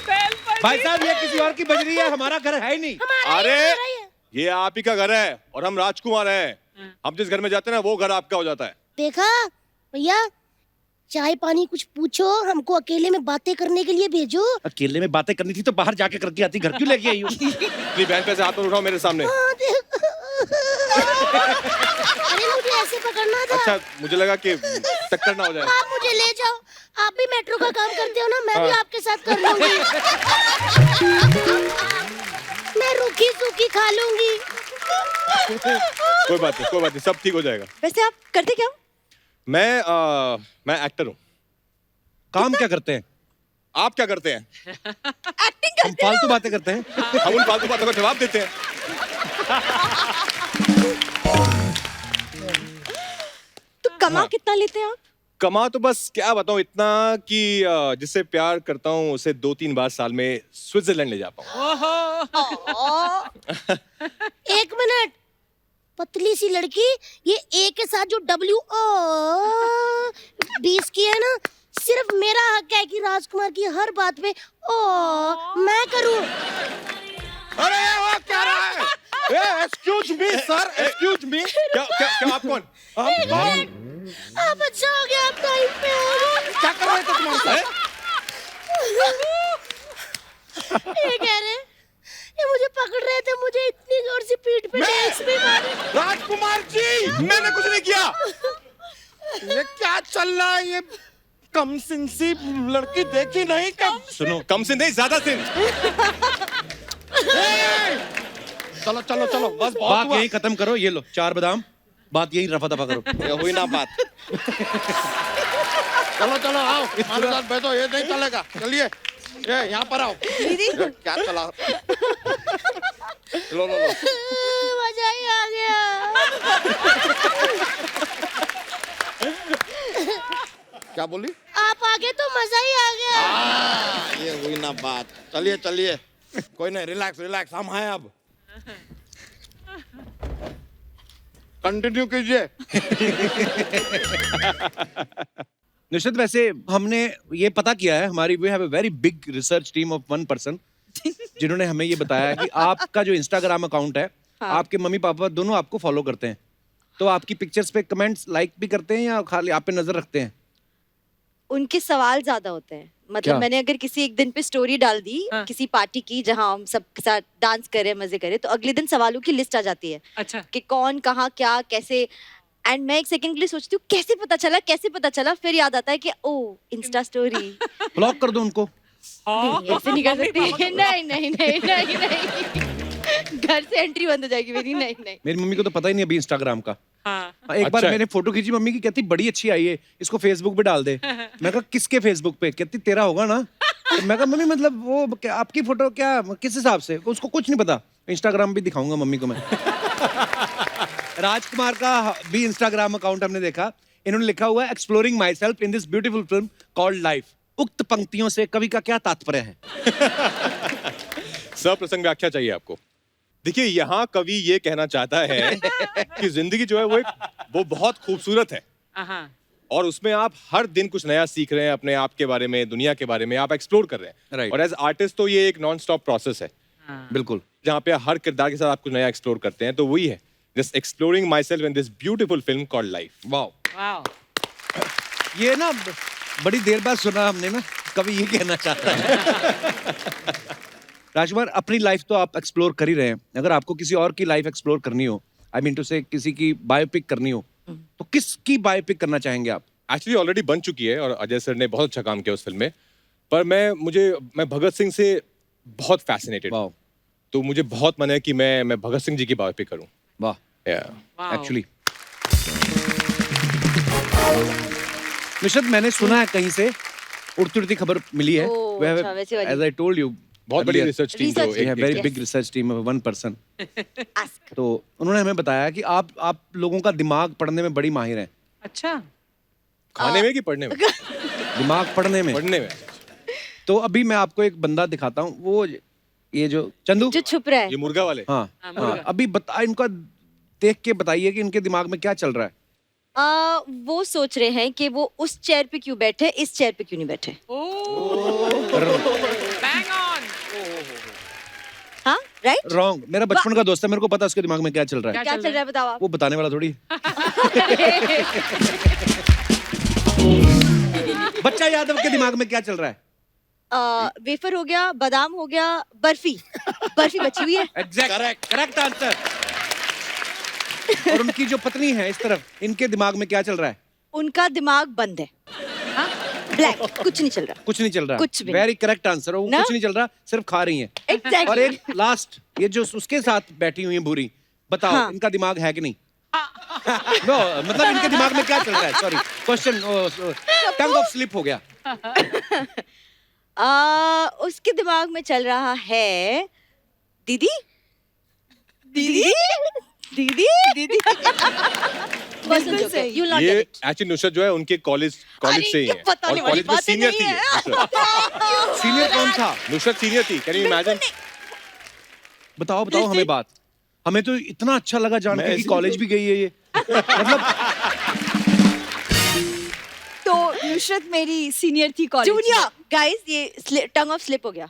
बेल बजी। भाई साहब ये किसी और की बज रही है, हमारा घर है ही नहीं। अरे ये आप ही का घर है और हम राजकुमार हैं। हम जिस घर में जाते हैं ना वो घर आपका हो जाता है। देखा भैया, चाय पानी कुछ पूछो, हमको अकेले में बातें करने के लिए भेजो। अकेले में बातें करनी थी तो बाहर जाके करके आती, घर क्यों लेके आई हो? अपनी बहन पे से हाथ मत उठाओ मेरे सामने। अरे मुझे ऐसे पकड़ना था। अच्छा मुझे लगा कि टक्कर ना हो जाए। आप मुझे ले जाओ, आप भी मेट्रो का काम करते हो ना, मैं भी आपके साथ कर लूंगी। मैं रूखी सूखी खा लूंगी। कोई बात नहीं सब ठीक हो जाएगा। वैसे आप करते क्या हो? मैं एक्टर हूँ। काम क्या करते हैं? आप क्या करते हैं? एक्टिंग हम फालतू बातें करते हैं। हम उन फालतू बातों का जवाब देते हैं। तो कमा कितना लेते हैं आप? कमा तो बस क्या बताऊं इतना कि जिससे प्यार करता हूँ उसे 2-3 बार साल में स्विट्जरलैंड ले जा पाऊँ। एक मिनट, पतली सी लड़की, ये ए के साथ जो W20 की है ना, सिर्फ मेरा हक है कि राजकुमार की हर बात पे मैं करूं। अरे वो क्या रहा है? Excuse me sir, excuse me. क्या आप कौन? आप अच्छा हो गया, आप टाइम पे आ गए। क्या कर रहे थे तुम्हारे? ये कह रहे, ये मुझे पकड़ रहे थे, मुझे इतनी जोर से पीठ पे डेक्स भी मारे। राजकुमार जी मैंने कुछ नहीं किया। ये क्या चल रहा है? ये कम सिंसी लड़की देखी नहीं कब? सुनो, कम सिन नहीं ज्यादा सिन। चलो चलो चलो बस बहुत बात हुआ। यही खत्म करो। ये लो 4 बादाम, बात यही रफा दफा करो। ये हुई ना बात। चलो चलो आओ हमारे साथ बैठो, ये नहीं चलेगा। चलिए ये यहाँ पर आओ। दीदी क्या चला? लो लो लो मजा ही आ गया। क्या बोली? आप आगे तो मजा ही आ गया। ये हुई ना बात। चलिए चलिए, कोई नहीं, रिलैक्स रिलैक्स, हम हैं अब। कंटिन्यू कीजिए। निश्चित, वैसे हमने ये पता किया है, हमारी we have a very big research team of 1 person जिन्होंने हमें ये बताया कि आपका जो इंस्टाग्राम अकाउंट है, आपके मम्मी पापा दोनों आपको फॉलो करते हैं, तो आपकी पिक्चर्स पे कमेंट्स लाइक भी करते हैं या खाली आप पे नजर रखते हैं? उनके सवाल ज्यादा होते हैं। क्या? मतलब मैंने अगर किसी एक दिन पे स्टोरी डाल दी किसी पार्टी की जहां हम सब के साथ डांस कर रहे हैं, मजे कर रहे हैं, तो अगले दिन सवालों की लिस्ट आ जाती है अच्छा कि कौन कहाँ क्या कैसे। एंड मैं एक सेकंड के लिए सोचती हूँ कैसे पता चला, फिर याद आता है कि ओ इंस्टा स्टोरी। ब्लॉक कर दो उनको। ऐसे नहीं कर सकती। नहीं घर से एंट्री बंद हो जाएगी मेरी। नहीं मेरी मम्मी को तो पता ही नहीं अभी इंस्टाग्राम का। हाँ एक बार अच्छा है। मैंने फोटो खींची, मम्मी की कहती बड़ी अच्छी आई है, इसको फेसबुक पे डाल दे। मैं कहा किसके फेसबुक पे? कहती तेरा होगा ना। तो मैं कहा मम्मी मतलब वो आपकी फोटो क्या, किस हिसाब से? उसको कुछ नहीं पता। इंस्टाग्राम भी दिखाऊंगा मम्मी को मैं। राजकुमार का भी इंस्टाग्राम अकाउंट हमने देखा, इन्होंने लिखा हुआ है exploring my self in this beautiful film called life. उक्त पंक्तियों से कवि का क्या तात्पर्य है? सप्रसंग व्याख्या चाहिए आपको। देखिए, यहाँ कवि ये कहना चाहता है कि जिंदगी जो है वो बहुत खूबसूरत है, हाँ और उसमें आप हर दिन कुछ नया सीख रहे हैं, अपने आप के बारे में, दुनिया के बारे में आप एक्सप्लोर कर रहे हैं। Right. और एज आर्टिस्ट तो ये एक नॉन स्टॉप प्रोसेस है, बिल्कुल। जहाँ पे हर किरदार के साथ आप कुछ नया एक्सप्लोर करते हैं। तो वही है, just exploring my self in this beautiful film called life. वाह, वाह ये ना बड़ी देर बाद सुना हमने ना, कवि ये कहना चाहता है। राजकुमार, अपनी लाइफ तो आप एक्सप्लोर कर ही रहे हैं, अगर आपको किसी और की लाइफ एक्सप्लोर करनी हो, आई मीन टू से किसी की बायोपिक करनी हो, तो किसकी बायोपिक करना चाहेंगे आप? एक्चुअली ऑलरेडी बन चुकी है और अजय सर ने बहुत अच्छा काम किया उस फिल्म में। पर मैं भगत सिंह से बहुत फैसिनेटेड, वाह तो मुझे बहुत मन है कि मैं भगत सिंह जी की बायोपिक करूं। वाह, वाह एक्चुअली निश्चित, मैंने सुना है कहीं से, उड़ती उड़ती खबर मिली है। ओह, अच्छा, वैसी वाली। एज आई टोल्ड यू, बहुत बड़ी research team Research we have very Yes. Big research team of 1 person. Ask. तो उन्होंने हमें बताया कि आप लोगों का दिमाग पढ़ने में बड़ी माहिर हैं। अच्छा खाने में कि पढ़ने में? दिमाग पढ़ने में। पढ़ने में। तो अभी मैं आपको एक बंदा दिखाता हूँ, वो ये जो चंदू, जो छुप रहा है। ये मुर्गा वाले। हाँ मुर्गा। हाँ, अभी इनका देख के बताइए कि इनके दिमाग में क्या चल रहा है। वो सोच रहे हैं कि वो उस चेयर पे क्यों बैठे, इस चेयर पे क्यों नहीं बैठे। बैंग ऑन हाँ राइट। रॉन्ग। मेरा बचपन का दोस्त है, मेरे को पता है उसके दिमाग में क्या चल रहा है। क्या चल रहा है बताओ आप। वो बताने वाला थोड़ी। बच्चा यादव के दिमाग में क्या चल रहा है? वेफर हो गया, बादाम हो गया, बर्फी बची हुई है। Exact, correct answer. और उनकी जो पत्नी है इस तरफ, इनके दिमाग में क्या चल रहा है? उनका दिमाग बंद है, ब्लैक, कुछ नहीं चल रहा। कुछ नहीं चल रहा। कुछ भी वेरी करेक्ट आंसर। वो ना? कुछ नहीं चल रहा, सिर्फ खा रही हैं। और एग्जैक्टली। एक लास्ट, ये जो उसके साथ बैठी हुई है भूरी, बताओ हाँ। इनका दिमाग है कि नहीं? नो, मतलब इनके दिमाग में क्या चल रहा है? Sorry, question tongue of slip हो गया। उसके दिमाग में चल रहा है दीदी दीदी दीदी दीदी। बिल्कुल सही। You will not ये get it. एक्चुअली नुसरत जो है उनके कॉलेज अरे, से ही ये है, बताने और वाली कॉलेज में बातें सीनियर नहीं थी है। ये, नुसरत। सीनियर कौन था? नुसरत सीनियर थी, कैन यू इमेजिन? बताओ बताओ हमें बात। हमें तो इतना अच्छा लगा जान मैं के कि इसी- कॉलेज भी गई है ये। मतलब तो नुसरत मेरी सीनियर थी कॉलेज में। जूनियर गाइस, ये टंग ऑफ स्लिप हो गया।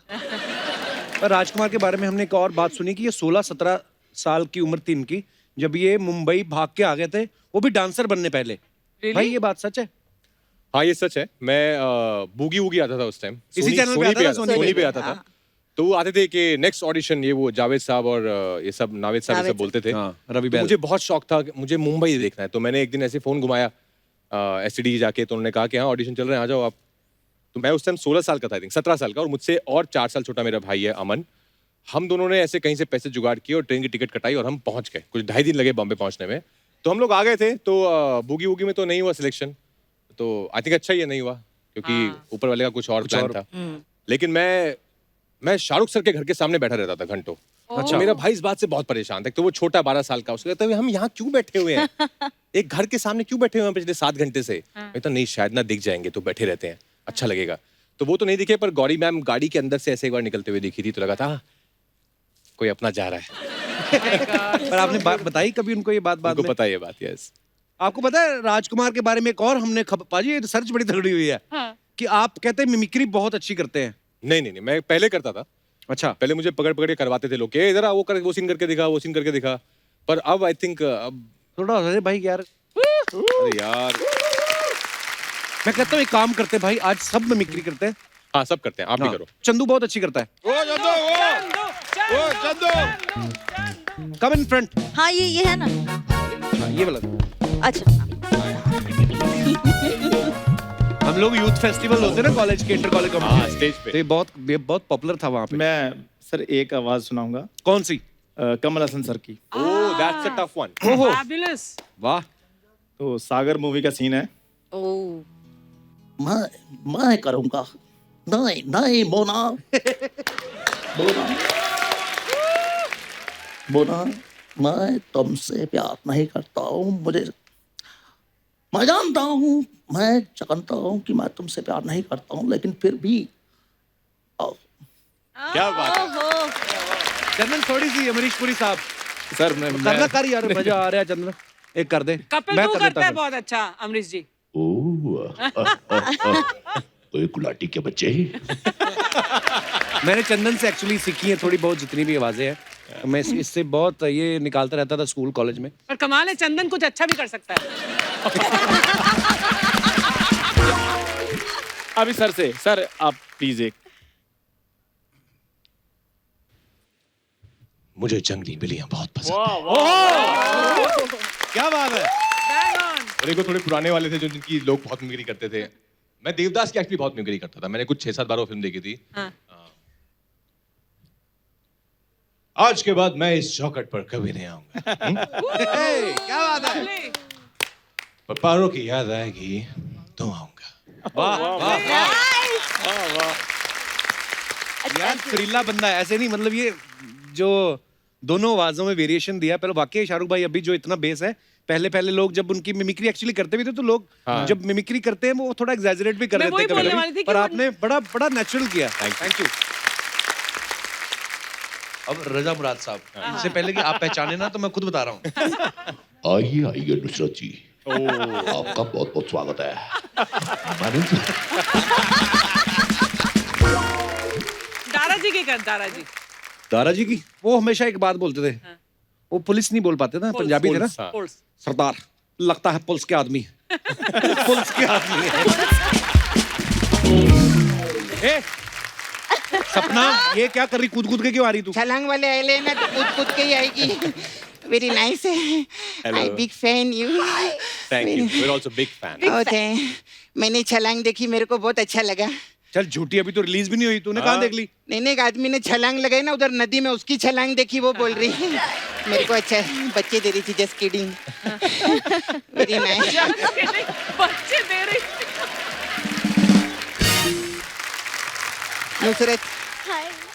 पर राजकुमार के बारे में हमने एक और बात सुनी कि ये 16-17 साल की उम्र थी इनकी जब ये मुंबई भाग के आ गए थे, वो भी डांसर बनने पहले। भाई ये बात सच है? हाँ, ये सच है। मैं बूगी वूगी आता था उस टाइम, इसी चैनल पे आता था, सोनी पे आता था। तो वो आते थे कि नेक्स्ट ऑडिशन, ये वो जावेद साहब और ये सब नावेद साहब ये सब बोलते थे। हाँ, रवि तो बैल। मुझे बहुत शौक था कि मुझे मुंबई देखना है। तो मैंने एक दिन ऐसे फोन घुमाया एसटीडी जाके, तो उन्होंने कहा कि हाँ ऑडिशन चल रहे हैं, आ जाओ आप। तो मैं उस टाइम 16 साल का था, आई थिंक 17 साल का, और मुझसे और 4 साल छोटा मेरा भाई है अमन। हम दोनों ने ऐसे कहीं से पैसे जुगाड़ किए और ट्रेन की टिकट कटाई और हम पहुंच गए। कुछ 2.5 दिन लगे बॉम्बे पहुंचने में। तो हम लोग आ गए थे। तो बूगी वूगी में तो नहीं हुआ सिलेक्शन, तो आई थिंक अच्छा ही है नहीं हुआ, क्योंकि ऊपर वाले का कुछ और प्लान था। लेकिन मैं शाहरुख सर के घर के सामने बैठा रहता था घंटों। तो मेरा भाई इस बात से बहुत परेशान था। तो वो छोटा 12 साल का, उसको कहता है हम यहाँ क्यों बैठे हुए हैं, एक घर के सामने क्यों बैठे हुए हैं पिछले 7 घंटे से। मैं तो नहीं, शायद ना दिख जाएंगे तो बैठे रहते हैं, अच्छा लगेगा। तो वो तो नहीं दिखे, पर गौरी मैम गाड़ी के अंदर से ऐसे एक बार निकलते हुए दिखी थी, तो लगा था कोई अपना जा रहा है। पर आपने बताई कभी उनको ये बात? उनको पता है ये बात। यस। आपको पता है राजकुमार के बारे में एक और हमने पाजी ये सर्च बड़ी तगड़ी हुई है कि आप कहते हैं मिमिक्री बहुत अच्छी करते हैं। नहीं, मैं पहले करता था। अच्छा। पहले मुझे पकड़ पकड़ के करवाते थे लोग कि इधर वो सीन करके दिखा, वो सीन करके दिखा। पर अब आई थिंक अब थोड़ा अरे भाई यार, अरे यार मैं कहता हूँ एक काम करते हैं भाई, आज सब मिमिक्री करते हैं। हाँ, सब करते हैं, आप भी करो। चंदू बहुत अच्छी करता है। कम इन फ्रंट। हाँ ये है ना। ये वाला। अच्छा हम लोग यूथ फेस्टिवल होते हैं ना कॉलेज के, इंटर कॉलेज हाँ, स्टेज पे। तो ये बहुत पॉपुलर था वहाँ पे। मैं सर एक आवाज सुनाऊंगा। कौन सी? कमल हसन सर की। ओह, दैट्स अ टफ वन। ओहो Fabulous. वाह। तो सागर मूवी का सीन है। ओ मैं करूंगा। नहीं नहीं मोना, मोना, मोना, मैं तुमसे प्यार नहीं करता हूँ। मैं जानता हूँ, मैं जानता हूँ कि मैं तुमसे प्यार नहीं करता हूँ, लेकिन फिर भी क्या बात है। चंदन थोड़ी सी अमरीश पुरी साहब सर करना कर यार, मजा आ रहा है चंदन, एक कर दे। कपिल मैं तू कर करता देता है हूँ। बहुत अच्छा अमरीश जी। ओए गुलाटी के बच्चे। मैंने चंदन से एक्चुअली सीखी है थोड़ी बहुत, जितनी भी आवाजें हैं मैं इससे बहुत ये निकालता रहता था स्कूल कॉलेज में। पर कमाल है, चंदन कुछ अच्छा भी कर सकता है। अभी सर आप प्लीज एक। मुझे जंगली बिल्लियां बहुत पसंद क्या बात है। Bang on. और एक वो थोड़े पुराने वाले थे जो जिनकी लोग बहुत मिमिक्री करते थे। मैं देवदास की एक्चुअली बहुत मिमिक्री करता था। मैंने कुछ 6-7 बार वो फिल्म देखी थी। हाँ। आज के बाद मैं इस चौखट पर कभी नहीं आऊंगा। क्या बात है। Lovely. पर पारो की याद आएगी तो आऊंगा। वाह वाह वाह यार, सुरीला बंदा है। ऐसे नहीं, मतलब ये जो दोनों आवाजों में वेरिएशन दिया, पहले वाकई शाहरुख भाई अभी जो इतना बेस है, पहले लोग जब उनकी मिमिक्री एक्चुअली करते भी थे तो लोग जब मिमिक्री करते हैं वो थोड़ा एग्जैजरेट भी कर मैं देते वही हैं बोलने कभी-कभी, वाली थी कि पर वो- आपने बड़ा नेचुरल किया। Thank you. अब रजा मुराद साहब, इससे पहले कि आप पहचाने ना तो मैं खुद बता रहा हूँ। आइए आइए नुसरत जी, आपका बहुत बहुत स्वागत है। दारा जी के कर, दारा जी। दारा जी की वो हमेशा एक बात बोलते थे, वो पुलिस नहीं बोल पाते ना, पंजाबी थे ना। हाँ। Pulse. सरदार लगता है पुलिस के आदमी है। पुलिस के आदमी है। ए, सपना ये क्या कर रही, कूद के क्यों आ रही तू? छलांग वाले आए ना तो कूद के ही आएगी। Very nice I big fan you. Thank you, we are also big fan. Okay, मैंने छलांग देखी, मेरे को बहुत अच्छा लगा। चल झूठी, अभी तो रिलीज भी नहीं हुई, तूने कहाँ देख ली? नहीं एक आदमी ने छलांग लगाई ना उधर नदी में, उसकी छलांग देखी, वो बोल रही है मेरे को अच्छा बच्चे दे रही थी। Just kidding. Very nice. बच्चे दे रही। नुसरत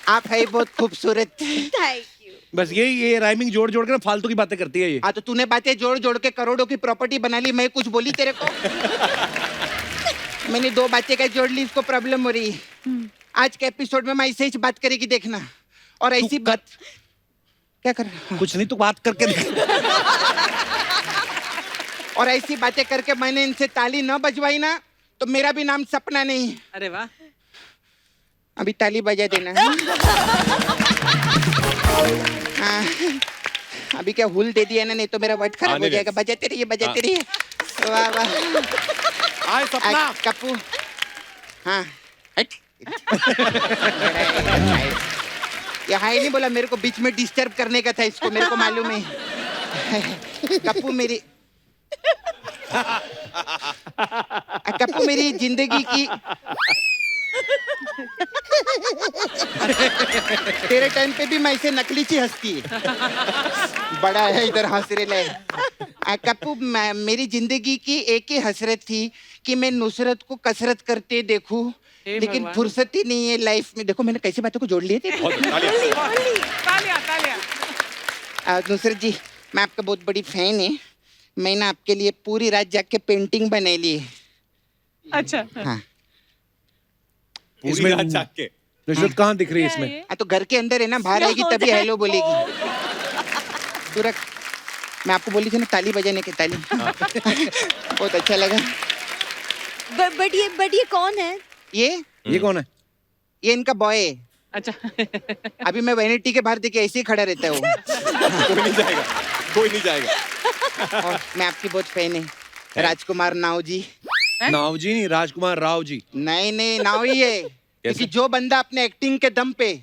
आप है बहुत खूबसूरत। Thank you. बस ये राइमिंग जोड़ के ना फालतू की बातें करती है ये। हाँ तो तूने बातें जोड़ के करोड़ों की प्रॉपर्टी बना ली, मैं कुछ बोली तेरे को? मैंने 2 बातें का जोड़ ली, इसको प्रॉब्लम हो रही है। आज के एपिसोड में मैं ऐसे ही बात करेगी देखना, और ऐसी बात क्या कर रहा हूँ? कुछ नहीं, तू बात करके देख। और ऐसी बातें करके मैंने इनसे ताली न बजवाई ना तो मेरा भी नाम सपना नहीं। अरे वाह। अभी ताली बजा देना। हाँ, अभी क्या हुल दे दिया ना, नहीं तो मेरा वर्ड खराब हो आने दे। जाएगा। बजाते रहिए। वाह वाह। आए सपना। कप्पू। हाँ हट। ये हाय नहीं बोला, मेरे को बीच में डिस्टर्ब करने का था इसको, मेरे को मालूम है। कप्पू मेरी कप्पू मेरी जिंदगी की तेरे टाइम पे भी मैं ऐसे नकली सी हंसती। बड़ा है इधर हंस रहे ले। कप्पू मेरी जिंदगी की एक ही हसरत थी कि मैं नुसरत को कसरत करते देखूं, हे लेकिन भगवान। फुर्सत ही नहीं है लाइफ में। देखो मैंने कैसे बातों को जोड़ लिए थे। बहुत तालियां। तालियां तालियां। नुसरत जी, मैं आपका बहुत बड़ी फैन है। मैं ना आपके लिए पूरी रात जाग के पेंटिंग बनाई ली है। अच्छा हाँ पूरी इसमें रात जाग के नुसरत कहाँ दिख रही है क्या इसमें? ये? तो घर के अंदर है ना, बाहर आएगी तभी हेलो बोलेगी। पूरा मैं आपको बोली थी ना ताली बजाने की, ताली। बहुत अच्छा लगा। बट ये कौन है? ये कौन है? ये इनका बॉय है। अच्छा अभी मैं वैनिटी के बाहर देखे ऐसे ही खड़ा रहता है वो। कोई नहीं जाएगा, कोई नहीं जाएगा। और मैं आपकी बहुत फैन है, राजकुमार नाव जी। नाव जी नहीं, राजकुमार राव जी। नहीं नाव ही है, क्योंकि जो बंदा अपने एक्टिंग के दम पे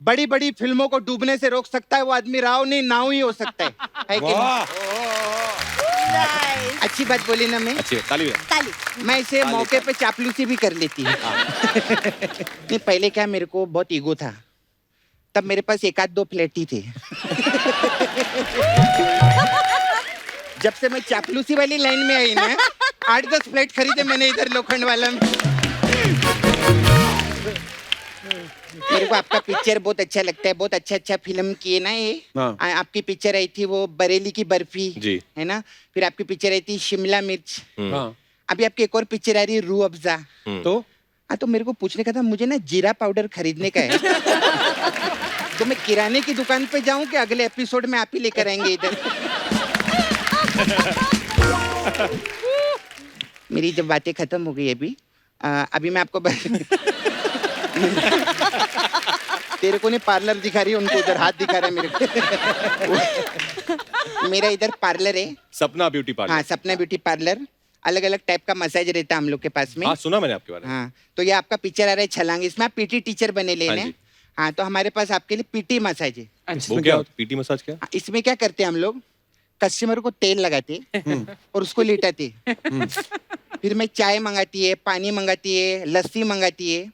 बड़ी बड़ी फिल्मों को डूबने से रोक सकता है, वो आदमी राव नहीं नाव ही हो सकता है कि नहीं? वाह, अच्छी बात बोली ना मैं। अच्छी है, ताली बजा। ताली। मैं इसे मौके पे चापलूसी भी कर लेती हूँ। नहीं पहले क्या मेरे को बहुत ईगो था, तब मेरे पास एक आध दो फ्लैट ही थे। जब से मैं चापलूसी वाली लाइन में आई ना, 8-10 फ्लैट खरीदे मैंने इधर लोखंड वाला में। मेरे को आपका पिक्चर बहुत अच्छा लगता है, बहुत अच्छा फिल्म किए ना ये। हाँ। आपकी पिक्चर आई थी वो बरेली की बर्फी जी। है ना, फिर आपकी पिक्चर आई थी शिमला मिर्च, हाँ, अभी आपकी एक और पिक्चर आ रही है रूह अफ़ज़ा। तो हाँ तो मेरे को पूछने का था, मुझे ना जीरा पाउडर खरीदने का है। तो मैं किराने की दुकान पे जाऊं कि अगले एपिसोड में आप ही लेकर आएंगे इधर? मेरी जब बातें खत्म हो गई अभी, अभी मैं आपको तेरे को नहीं पार्लर दिखा रही, उनको उधर हाथ दिखा रहा है मेरे को। मेरा इधर पार्लर है, सपना ब्यूटी हाँ पार्लर। सपना ब्यूटी पार्लर। अलग अलग टाइप का मसाज रहता है हम लोग के पास में। हाँ सुना मैंने आपके बारे में। हाँ तो ये आपका पिक्चर आ रहा है छलांग, इसमें आप पीटी टीचर बने लेने। हाँ जी। हाँ तो हमारे पास आपके लिए पीटी मसाज है। वो क्या होता है? पीटी मसाज क्या? हाँ, इसमें क्या करते हैं हम लोग, कस्टमर को तेल लगाते और उसको लिटाते। फिर मैं चाय मंगाती है, पानी मंगाती है, लस्सी मंगाती है,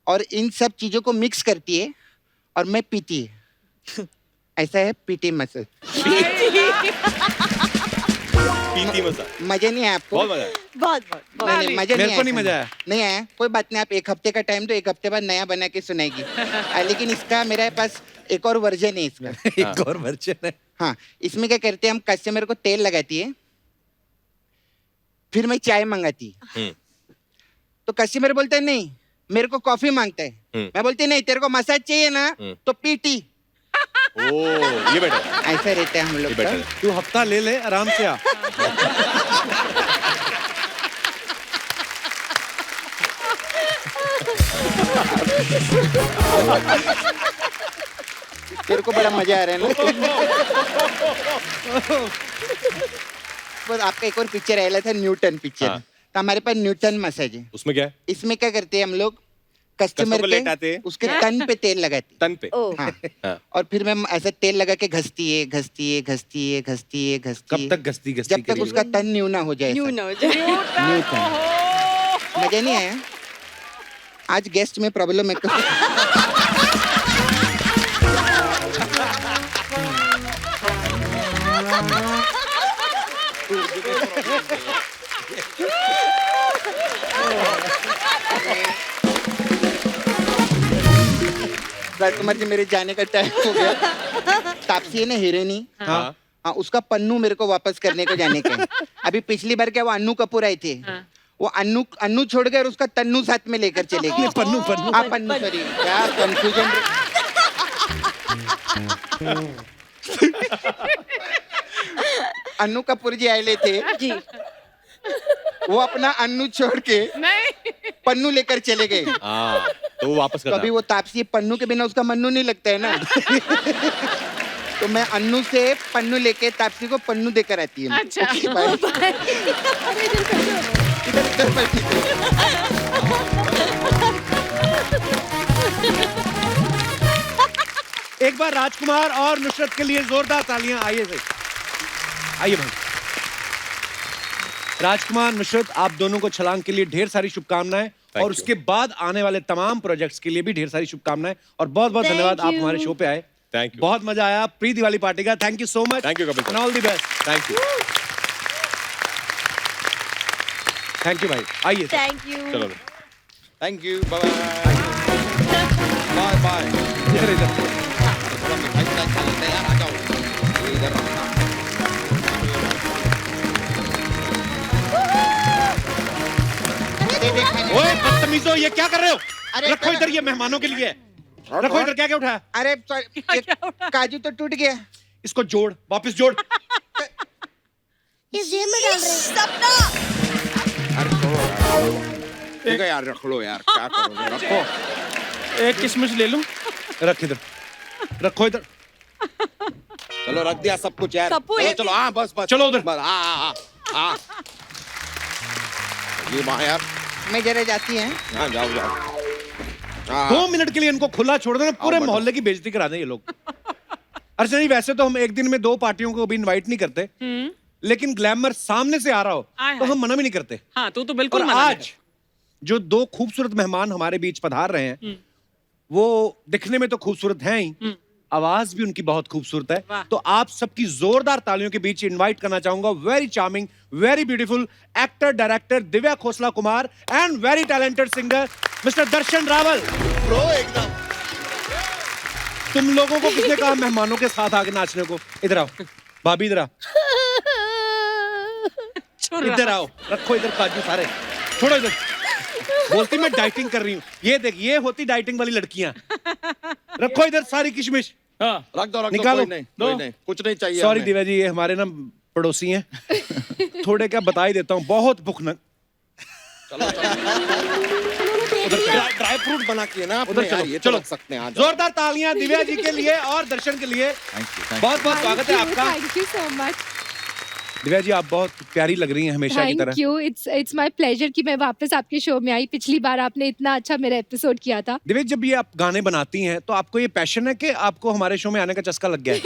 और इन सब चीजों को मिक्स करती है और मैं पीती है। ऐसा है पीटी मसाज। PT massage. मजा नहीं आया आपको? बहुत मजा है। बहुत नहीं, मजा मेरे नहीं को नहीं आया। मजा आया। नहीं आया, कोई बात नहीं, आप एक हफ्ते का टाइम दो, एक हफ्ते बाद नया बना के सुनाएगी। लेकिन इसका मेरे पास एक और वर्जन है इसका। एक और वर्जन है। हाँ इसमें क्या करते हैं हम, कस्टमर को तेल लगाती है, फिर मैं चाय मंगाती, तो कस्टमर बोलता है नहीं मेरे को कॉफी मांगता है। मैं बोलती नहीं तेरे को मसाज चाहिए ना तो पीटी। ओ ये बेटर है, ऐसा रहता है हम लोग ये का। बेटर है। तू हफ्ता ले ले, आराम से आ। तेरे को बड़ा मजा आ रहा है ना? बस आपका एक और पिक्चर आया था, न्यूटन पिक्चर। हाँ। तो हमारे पास न्यूटन मसाज है। उसमें क्या है? इसमें क्या करते हैं हम लोग, कस्टमर को लेटाते हैं। उसके तन पे तेल लगाते तन पे। ओ हाँ। हाँ। और फिर मैं ऐसा तेल लगा के घसती है घसती है घसती है घसती है घसती कब है, तक घसती घसती जब तक करेगी? उसका तन न्यू ना हो जाए। न्यू ऐसा। ना हो जाए। न्यूटन मजा नहीं आया? आज गेस्ट में प्रॉब्लम है तो। राजकुमार जी मेरे जाने का टाइम हो गया। तापसी है ना हीरोइनी, हाँ। हाँ उसका पन्नू मेरे को वापस करने को जाने का है। अभी पिछली बार क्या वो अन्नू कपूर आए थे, वो अन्नू छोड़ गए और उसका तन्नू साथ में लेकर चले गए। पन्नू हाँ पन्नू, सॉरी क्या कंफ्यूजन। अन्नू कपूर जी आए थे, जी वो अपना अन्नू छोड़ के नहीं पन्नू लेकर चले गए। हाँ तो वो वापस तो करना। अभी वो तापसी पन्नू के बिना उसका मन्नू नहीं लगता है ना। तो मैं अन्नू से पन्नू लेके तापसी को पन्नू देकर आती है। अच्छा। Okay, bye. इधर इधर बैठी। एक बार राजकुमार और नुसरत के लिए जोरदार तालियां। आइए सही, आइए भाई। राजकुमार, नुसरत, आप दोनों को छलांग के लिए ढेर सारी शुभकामनाएं, और you. उसके बाद आने वाले तमाम प्रोजेक्ट्स के लिए भी ढेर सारी शुभकामनाएं, और बहुत बहुत Thank धन्यवाद आप you. हमारे शो पे आए। Thank you. बहुत मजा आया। प्री दिवाली पार्टी का thank you so much. Thank you, Kapil sir. And all the best. Thank you. Thank you भाई, आइए सर। Thank you. चलो thank you, bye bye bye. इधर इधर थोड़ा मिठाई खिला खा लेते हैं यार, आ जाओ इधर। ओए बदतमीजो, ये क्या कर रहे हो? अरे रखो इधर, ये मेहमानों के लिए है। रखो इधर, क्या क्या उठाया? अरे sorry, ये काजू तो टूट गया। इसको जोड़, वापस जोड़। इस जेब में डाल रहे हैं। सपना। अरे छोड़ो यार, ठीक है यार, रख लो यार, क्या करोगे, रखो। एक किशमिश ले लूं? रख इधर, रखो इधर। चलो रख दिया सब कुछ यार। कपूर चलो है। चलो, हाँ बस बस। चलो उधर। बस, हाँ। ये वहाँ यार, मैं जरा जाती है। हाँ जाओ जाओ। हाँ। 2 मिनट के लिए इनको खुला छोड़ देना, पूरे बढ़ो। मोहल्ले की बेइज्जती करा दें ये लोग। अर्चना जी, वैसे तो हम एक दिन में 2 पार्टियों को भी इनवाइट नहीं करते, लेकिन ग्लैमर सामने से आ रहा हो आय तो हाय। हम मना भी नहीं करते। हाँ तू तो बिल्कुल और मना नहीं आज जो 2 खूबसूरत मेहमान हमारे बीच पधार रहे हैं, वो दिखने में तो खूबसूरत हैं ही, आवाज भी उनकी बहुत खूबसूरत है। वाह। तो आप सबकी जोरदार तालियों के बीच इनवाइट करना चाहूंगा very charming, very beautiful actor director Divya Khosla Kumar and very talented singer mister Darshan Rawal. Bro एकदम। तुम लोगों को किसने कहा मेहमानों के साथ आके नाचने को? इधर आओ भाभी, इधर आओ, छुर रहा। इधर आओ, रखो इधर काजू सारे, छोड़ो इधर। बोलती मैं डाइटिंग कर रही हूँ, ये देख, ये होती डाइटिंग वाली लड़कियां। रखो इधर सारी किशमिश, हाँ। रख दो निकालो। कोई नहीं, कोई नहीं, कुछ नहीं चाहिए सॉरी हमें। दिव्या जी, ये हमारे ना पड़ोसी हैं, थोड़े क्या बता ही देता हूँ, बहुत भूख न। चलो चलो। ड्राई फ्रूट बना के ना उधर अपने यार, चलो, ये तो चलो। रख सकते हैं। आ जाओ। जोरदार तालियां दिव्या जी के लिए और दर्शन के लिए। बहुत बहुत स्वागत है आपका। Thank you so much. Divya ji, आप बहुत प्यारी लग रही हैं हमेशा की तरह। Thank you, it's my pleasure कि मैं वापस आपके शो में आई। पिछली बार आपने इतना अच्छा मेरा एपिसोड किया था। दिव्या, जब ये आप गाने बनाती हैं तो आपको ये पैशन है कि आपको हमारे शो में आने का चस्का लग गया है?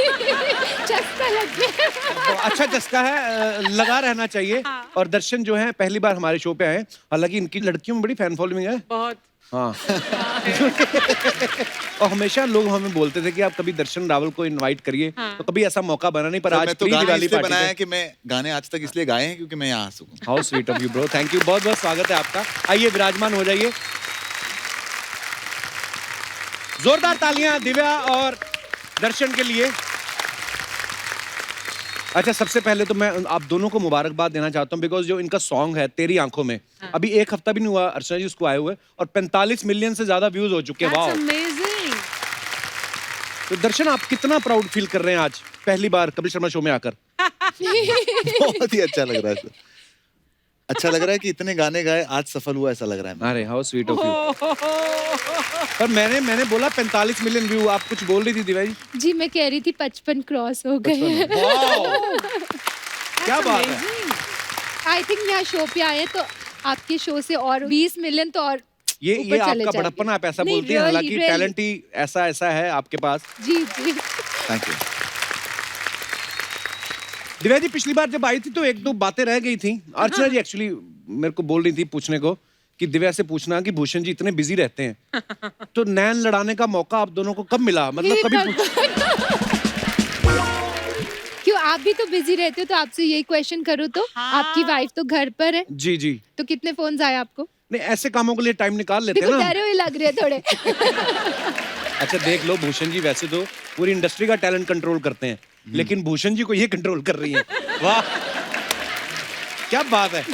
चस्का लग गया। तो अच्छा चस्का है, लगा रहना चाहिए। और दर्शन जो है पहली बार हमारे शो पे आए, हालांकि इनकी लड़कियों में बड़ी फैन फॉलोइंग है। बहुत। हाँ। और हमेशा लोग हमें बोलते थे कि आप कभी दर्शन रावल को इनवाइट करिए, तो कभी ऐसा मौका बना नहीं, पर आज मैं तो प्री गाने दिवाली इसलिए पार्टी बनाया पे। है कि मैं गाने आज तक इसलिए गाए हैं क्योंकि मैं यहाँ आ सकूं। How sweet of you bro, thank you, बहुत बहुत स्वागत है आपका। आइए विराजमान हो जाइए। जोरदार तालियां दिव्या और दर्शन के लिए। अच्छा, सबसे पहले तो मैं आप दोनों को मुबारकबाद देना चाहता हूं, बिकॉज जो इनका सॉन्ग है तेरी आंखों में, अभी 1 हफ्ता भी नहीं हुआ अर्चना जी उसको आए हुए, और 45 मिलियन से ज्यादा व्यूज हो चुके हैं। वाह। अमेजिंग। तो दर्शन, आप कितना प्राउड फील कर रहे हैं आज पहली बार कपिल शर्मा शो में आकर? बहुत ही अच्छा लग रहा है सर। अच्छा लग रहा है कि इतने गाने गाए, आज सफल हुआ ऐसा लग रहा है। अरे हाउ स्वीट ऑफ यू। पर मैंने बोला 45 मिलियन व्यू, आप कुछ बोल रही थी दिव्या जी? जी, मैं कह रही थी 55 क्रॉस हो गए। क्या बात है। आई थिंक यहाँ शो पे आए तो आपके शो से और 20 मिलियन तो और ये ऊपर चले आपका जाएंगे। बड़प्पन, आप ऐसा नहीं, बोलती हैं, really, हालांकि really। टैलेंट ही ऐसा है आपके पास। जी जी। Thank you. दिव्या जी, पिछली बार जब आई थी तो 1-2 बातें रह गई थी। अर्चना जी एक्चुअली मेरे को बोल रही थी पूछने को कि दिव्या से पूछना कि भूषण जी इतने बिजी रहते हैं, तो नैन लड़ाने का मौका आप दोनों को कब मिला? मतलब कभी क्यों, आप भी तो बिजी रहते हो, तो आपसे यही क्वेश्चन करूँ तो आपकी वाइफ तो घर पर है, जी जी, तो कितने फोन्स आए आपको? नहीं ऐसे कामों के लिए टाइम निकाल लेते हैं देखो ना। डरे हुए लग रहे हैं थोड़े। अच्छा देख लो, भूषण जी वैसे तो पूरी इंडस्ट्री का टैलेंट कंट्रोल करते हैं, लेकिन भूषण जी को ये कंट्रोल कर रही हैं। वाह, क्या बात है।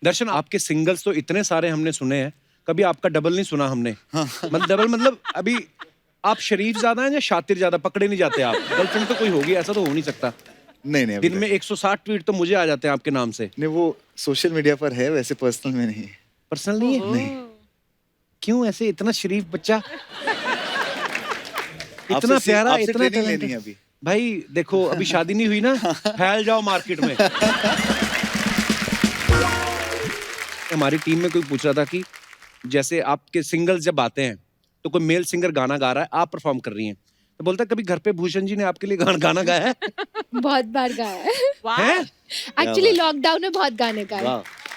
दर्शन, आपके सिंगल्स तो इतने सारे हमने सुने हैं, कभी आपका डबल नहीं सुना हमने। मतलब डबल मतलब अभी आप शरीफ ज्यादा हैं या शातिर ज्यादा? पकड़े नहीं जाते आप। गर्लफ्रेंड तो कोई होगी, ऐसा तो हो नहीं सकता। नहीं नहीं, दिन में 160 ट्वीट तो मुझे आ जाते हैं आपके नाम से। नहीं, वो सोशल मीडिया पर है, वैसे पर्सनल में नहीं। पर्सनल नहीं है? नहीं। क्यों ऐसे, इतना शरीफ बच्चा, इतना आपसे- प्यारा, आपसे इतना ट्रेनिंग talented। लेनी है अभी। भाई देखो, अभी शादी नहीं हुई ना, फैल जाओ मार्केट में। हमारी टीम में कोई पूछ रहा था कि जैसे आपके सिंगल्स जब आते हैं तो कोई मेल सिंगर गाना गा रहा है, आप परफॉर्म कर रही हैं, तो बोलता है कभी घर पे भूषण जी ने आपके लिए गाना गाया है? बहुत बार गाया है। हैं? एक्चुअली लॉकडाउन में बहुत गाने गाए।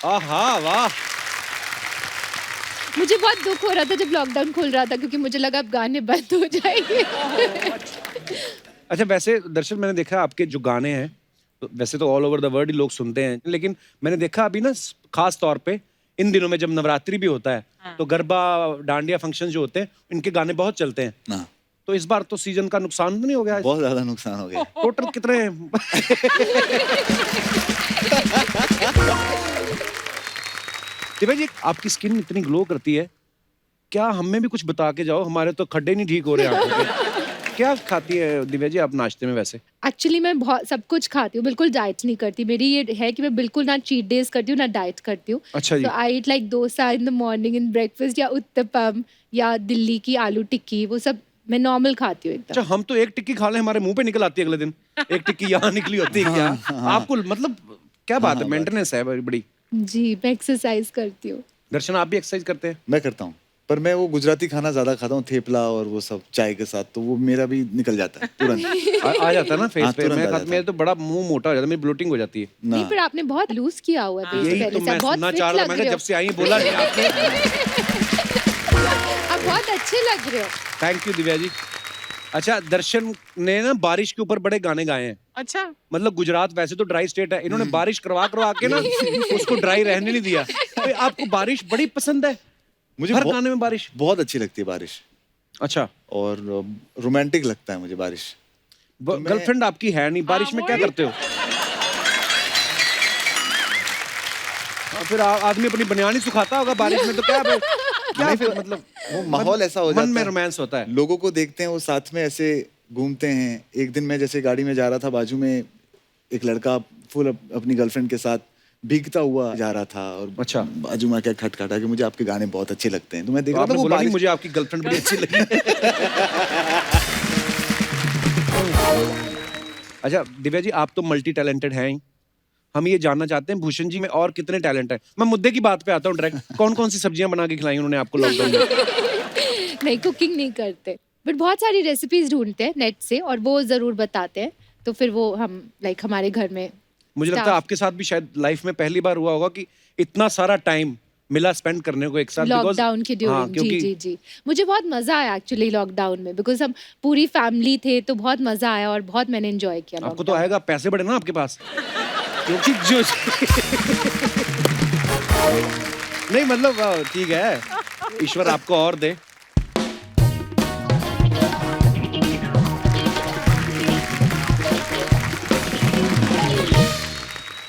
आहा वाह। मुझे बहुत दुख हो रहा था जब लॉकडाउन खुल रहा था, क्योंकि मुझे लगा अब गाने बंद हो जाएंगे। अच्छा, वैसे दर्शन, मैंने देखा आपके जो गाने हैं तो वैसे तो ऑल ओवर द वर्ल्ड ही लोग सुनते हैं, लेकिन मैंने देखा अभी ना खास तौर पे इन दिनों में जब नवरात्रि भी होता है तो गरबा डांडिया फंक्शन जो होते हैं इनके गाने बहुत चलते हैं। हाँ, तो इस बार तो सीजन का नुकसान तो नहीं हो गया? बहुत ज्यादा नुकसान हो गया। टोटल कितने दिव्या जी, आपकी स्किन इतनी ग्लो करती है, क्या हमें भी कुछ बता के जाओ, हमारे तो खड्डे नहीं ठीक हो रहे आंखों के। क्या खाती है दिव्या जी आप नाश्ते में वैसे? एक्चुअली मैं बहुत सब कुछ खाती हूँ, बिल्कुल डाइट नहीं करती। मेरी ये है कि मैं बिल्कुल ना चीट डेज करती हूँ ना डाइट करती हूँ। अच्छा जी। तो I eat like dosa in the morning in breakfast, या उत्तपम, या दिल्ली की आलू टिक्की, वो सब मैं नॉर्मल खाती हूँ अच्छा, एकदम। हम तो एक टिक्की खा ले हमारे मुंह पे निकल आती है अगले दिन। एक टिक्की यहाँ निकली होती है क्या? आपको मतलब क्या बात है, मेंटेनेंस है बड़ी। जी, मैं एक्सरसाइज करती हूँ। दर्शन आप भी एक्सरसाइज करते हैं? मैं करता हूँ, पर मैं वो गुजराती खाना ज्यादा खाता हूँ, थेपला और वो सब चाय के साथ, तो वो मेरा भी निकल जाता है तुरंत। आ जाता है ना फेस हाँ, पे। तुरंत मैं आ जाता है। मेरे तो बड़ा मुंह मोटा हो जाता है, मेरी ब्लोटिंग हो जाती है। नहीं, ना पर आपने बहुत लूज किया हुआ है पेट यही पहले तो से, मैं आप बहुत सुनना फिट चाह रहा था, लग मैं रहे जब हो। से आई बोला नहीं आपने। आप बहुत अच्छे लग रहे हो। थैंक यू दिव्या जी। अच्छा, दर्शन ने ना बारिश के ऊपर बड़े गाने गाए हैं। अच्छा, मतलब गुजरात वैसे तो ड्राई स्टेट है, इन्होंने बारिश करवा करवा के ना उसको ड्राई रहने नहीं दिया। तो आपको बारिश बड़ी पसंद है? मुझे हर गाने में बारिश? बहुत अच्छी लगती है बारिश, अच्छा। और रोमांटिक लगता है मुझे बारिश। मैं- गर्लफ्रेंड आपकी है नहीं, बारिश में क्या करते हो? फिर आदमी अपनी बनियान ही सुखाता होगा बारिश में, तो क्या क्या फिर मतलब वो माहौल ऐसा हो जाता मन में है, रोमांस होता है। लोगों को देखते हैं वो साथ में ऐसे घूमते हैं। एक दिन मैं जैसे गाड़ी में जा रहा था, बाजू में एक लड़का फुल अपनी गर्लफ्रेंड के साथ भीगता हुआ जा रहा था, और अच्छा। बाजू में क्या खटखटा कि मुझे आपके गाने बहुत अच्छे लगते हैं। तो मैं देख तो रहा था आपने वो बोला नहीं बारिश। मुझे आपकी गर्लफ्रेंड बड़ी अच्छी लगी? अच्छा दिव्या जी, आप तो मल्टी टैलेंटेड हैं ही। हम ये जानना चाहते हैं भूषण जी में और कितने टैलेंट है। मैं मुद्दे की बात पे आता हूँ डायरेक्ट। कौन कौन सी सब्जियां बना के खिलाई उन्होंने आपको लॉकडाउन में? नहीं, कुकिंग नहीं करते, बट बहुत सारी रेसिपीज ढूंढते हैं नेट से और वो जरूर बताते हैं, तो फिर वो हम लाइक हमारे घर में। मुझे लगता है आपके साथ भी शायद लाइफ में पहली बार हुआ होगा कि इतना सारा टाइम मिला स्पेंड करने को एक साथ, लॉकडाउन के ड्यूरिंग। जी जी जी, मुझे बहुत मजा आया एक्चुअली लॉकडाउन में, बिकॉज हम पूरी फैमिली थे, तो बहुत मजा आया और बहुत मैंने एंजॉय किया। आपको तो lockdown। आएगा, पैसे बढ़े ना आपके पास, क्योंकि जो नहीं मतलब ठीक है, ईश्वर आपको और दे।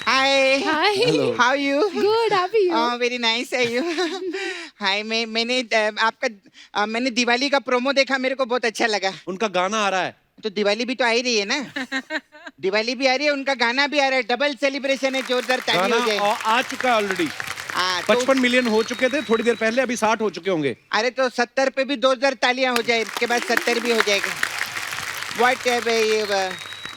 Hi hi, how you? Good, have you? Very nice है यू। हाय, मैंने आपका मैंने दिवाली का प्रोमो देखा, मेरे को बहुत अच्छा लगा। उनका गाना आ रहा है। तो दिवाली भी तो आ ही रही है ना। दिवाली भी आ रही है, उनका गाना भी आ रहा है, डबल सेलिब्रेशन है, जोरदार ताली गाना हो जाए। आ चुका है ऑलरेडी। हाँ, तो 55 मिलियन हो चुके थे थोड़ी देर पहले, अभी 60 हो चुके होंगे। अरे तो 70 पे भी 2000 तालियां हो जाए, इसके बाद 70 भी हो जाएगा। What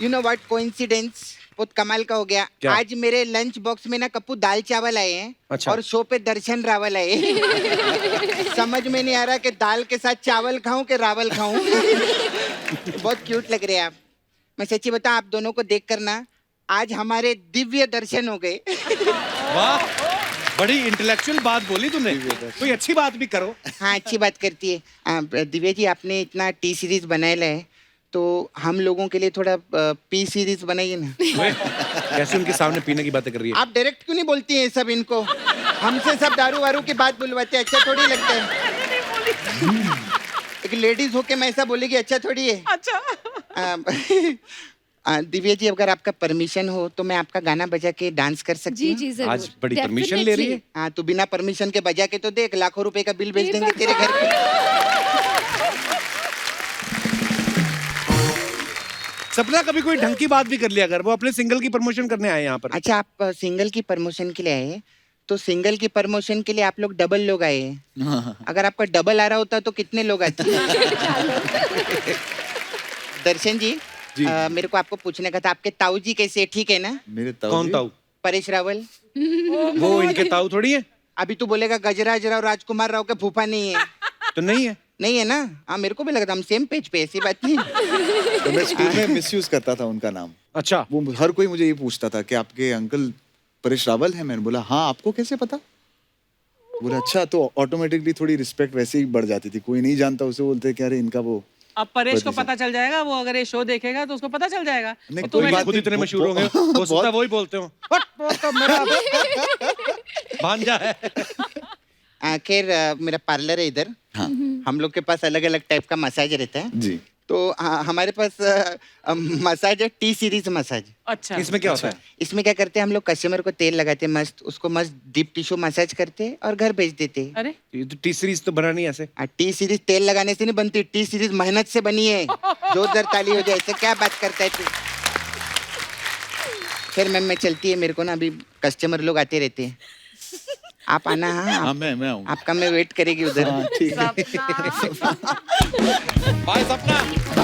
you know what coincidence, बहुत कमाल का हो गया। क्या? आज मेरे लंच बॉक्स में ना कप्पू दाल चावल आए हैं। अच्छा। और शो पे दर्शन रावल आए हैं। समझ में नहीं आ रहा कि दाल के साथ चावल खाऊं कि रावल खाऊं। बहुत क्यूट लग रहे हैं आप। मैं सच्ची बताऊं, आप दोनों को देख कर ना आज हमारे दिव्य दर्शन हो गए। वाह, बड़ी इंटेलेक्चुअल बात बोली तूने। कोई अच्छी बात भी करो। हाँ, अच्छी बात करती है। दिव्या जी, आपने इतना टी सीरीज बनाया है, तो हम लोगों के लिए थोड़ा पी सीरीज बनाइए ना। कैसे उनके सामने पीने की बातें कर रही है? आप डायरेक्ट क्यों नहीं बोलती हैं सब इनको? हमसे सब दारू वारू की बात बुलवाते हैं, अच्छा थोड़ी लगता है। एक लेडीज होके मैं ऐसा बोलेगी, अच्छा थोड़ी है। अच्छा। दिव्या जी, अगर आपका परमिशन हो तो मैं आपका गाना बजा के डांस कर सकती जी हूँ? जी, जरूर। आज बड़ी परमिशन ले रही है। हाँ, तो बिना परमिशन के बजा के तो देख, लाखों रुपए का बिल भेज देंगे तेरे घर पे। सपना कभी कोई ढंग की बात भी कर लिया कर, वो अपने सिंगल की प्रमोशन करने आए यहाँ पर। अच्छा, आप सिंगल की प्रमोशन के लिए आए हैं, तो सिंगल की प्रमोशन के लिए आप लोग डबल लोग आए हैं। अगर आपका डबल आ रहा होता तो कितने लोग आते? दर्शन जी, मेरे को आपको पूछने का था, आपके ताऊ जी कैसे, ठीक है ना? मेरे ताऊ कौन जी? ताऊ? परेश रावल। वो इनके ताऊ थोड़ी है। अभी तू बोलेगा गजराज राव राजकुमार राव के फूफा नहीं है। तो नहीं है? नहीं है ना? हाँ, मेरे को भी लगा था हम सेम पेज पे, ऐसी बात नहीं। तो मैं स्कूल में मिसयूज करता था उनका नाम। अच्छा। वो हर कोई मुझे ये पूछता था कि आपके अंकल परेश रावल है। मैंने बोला हाँ, आपको कैसे पता? बोला अच्छा, तो ऑटोमेटिकली थोड़ी रिस्पेक्ट वैसे ही बढ़ जाती थी। कोई नहीं जानता उसे बोलते कि अरे इनका वो अब परेश को पता चल जाएगा, वो अगर ये शो देखेगा तो उसको पता चल जाएगा। नहीं, तो कोई तुम्हें बात खुद नहीं, इतने मशहूर हो गए, हो सकता है वही बोलते हो, तो मेरा भांजा है। आखिर मेरा पार्लर है इधर। हाँ हम लोग के पास अलग अलग टाइप का मसाज रहता है। जी। तो हमारे पास मसाज है, टी सीरीज मसाज। अच्छा, इसमें क्या होता है? इसमें क्या करते हैं हम लोग, कस्टमर को तेल लगाते हैं मस्त, उसको मस्त डीप टिश्यू मसाज करते हैं और घर भेज देते हैं। अरे ये तो टी सीरीज तो बना नहीं ऐसे। टी सीरीज तेल लगाने से नहीं बनती, टी सीरीज मेहनत से बनी है। जोरदार ताली हो जाए, ऐसे क्या बात करता है तू। फिर मैं चलती है, मेरे को ना अभी कस्टमर लोग आते रहते हैं। आप आना। हाँ, मैं आऊँ। आपका मैं वेट करेगी उधर। हाँ, ठीक है। बाय सपना।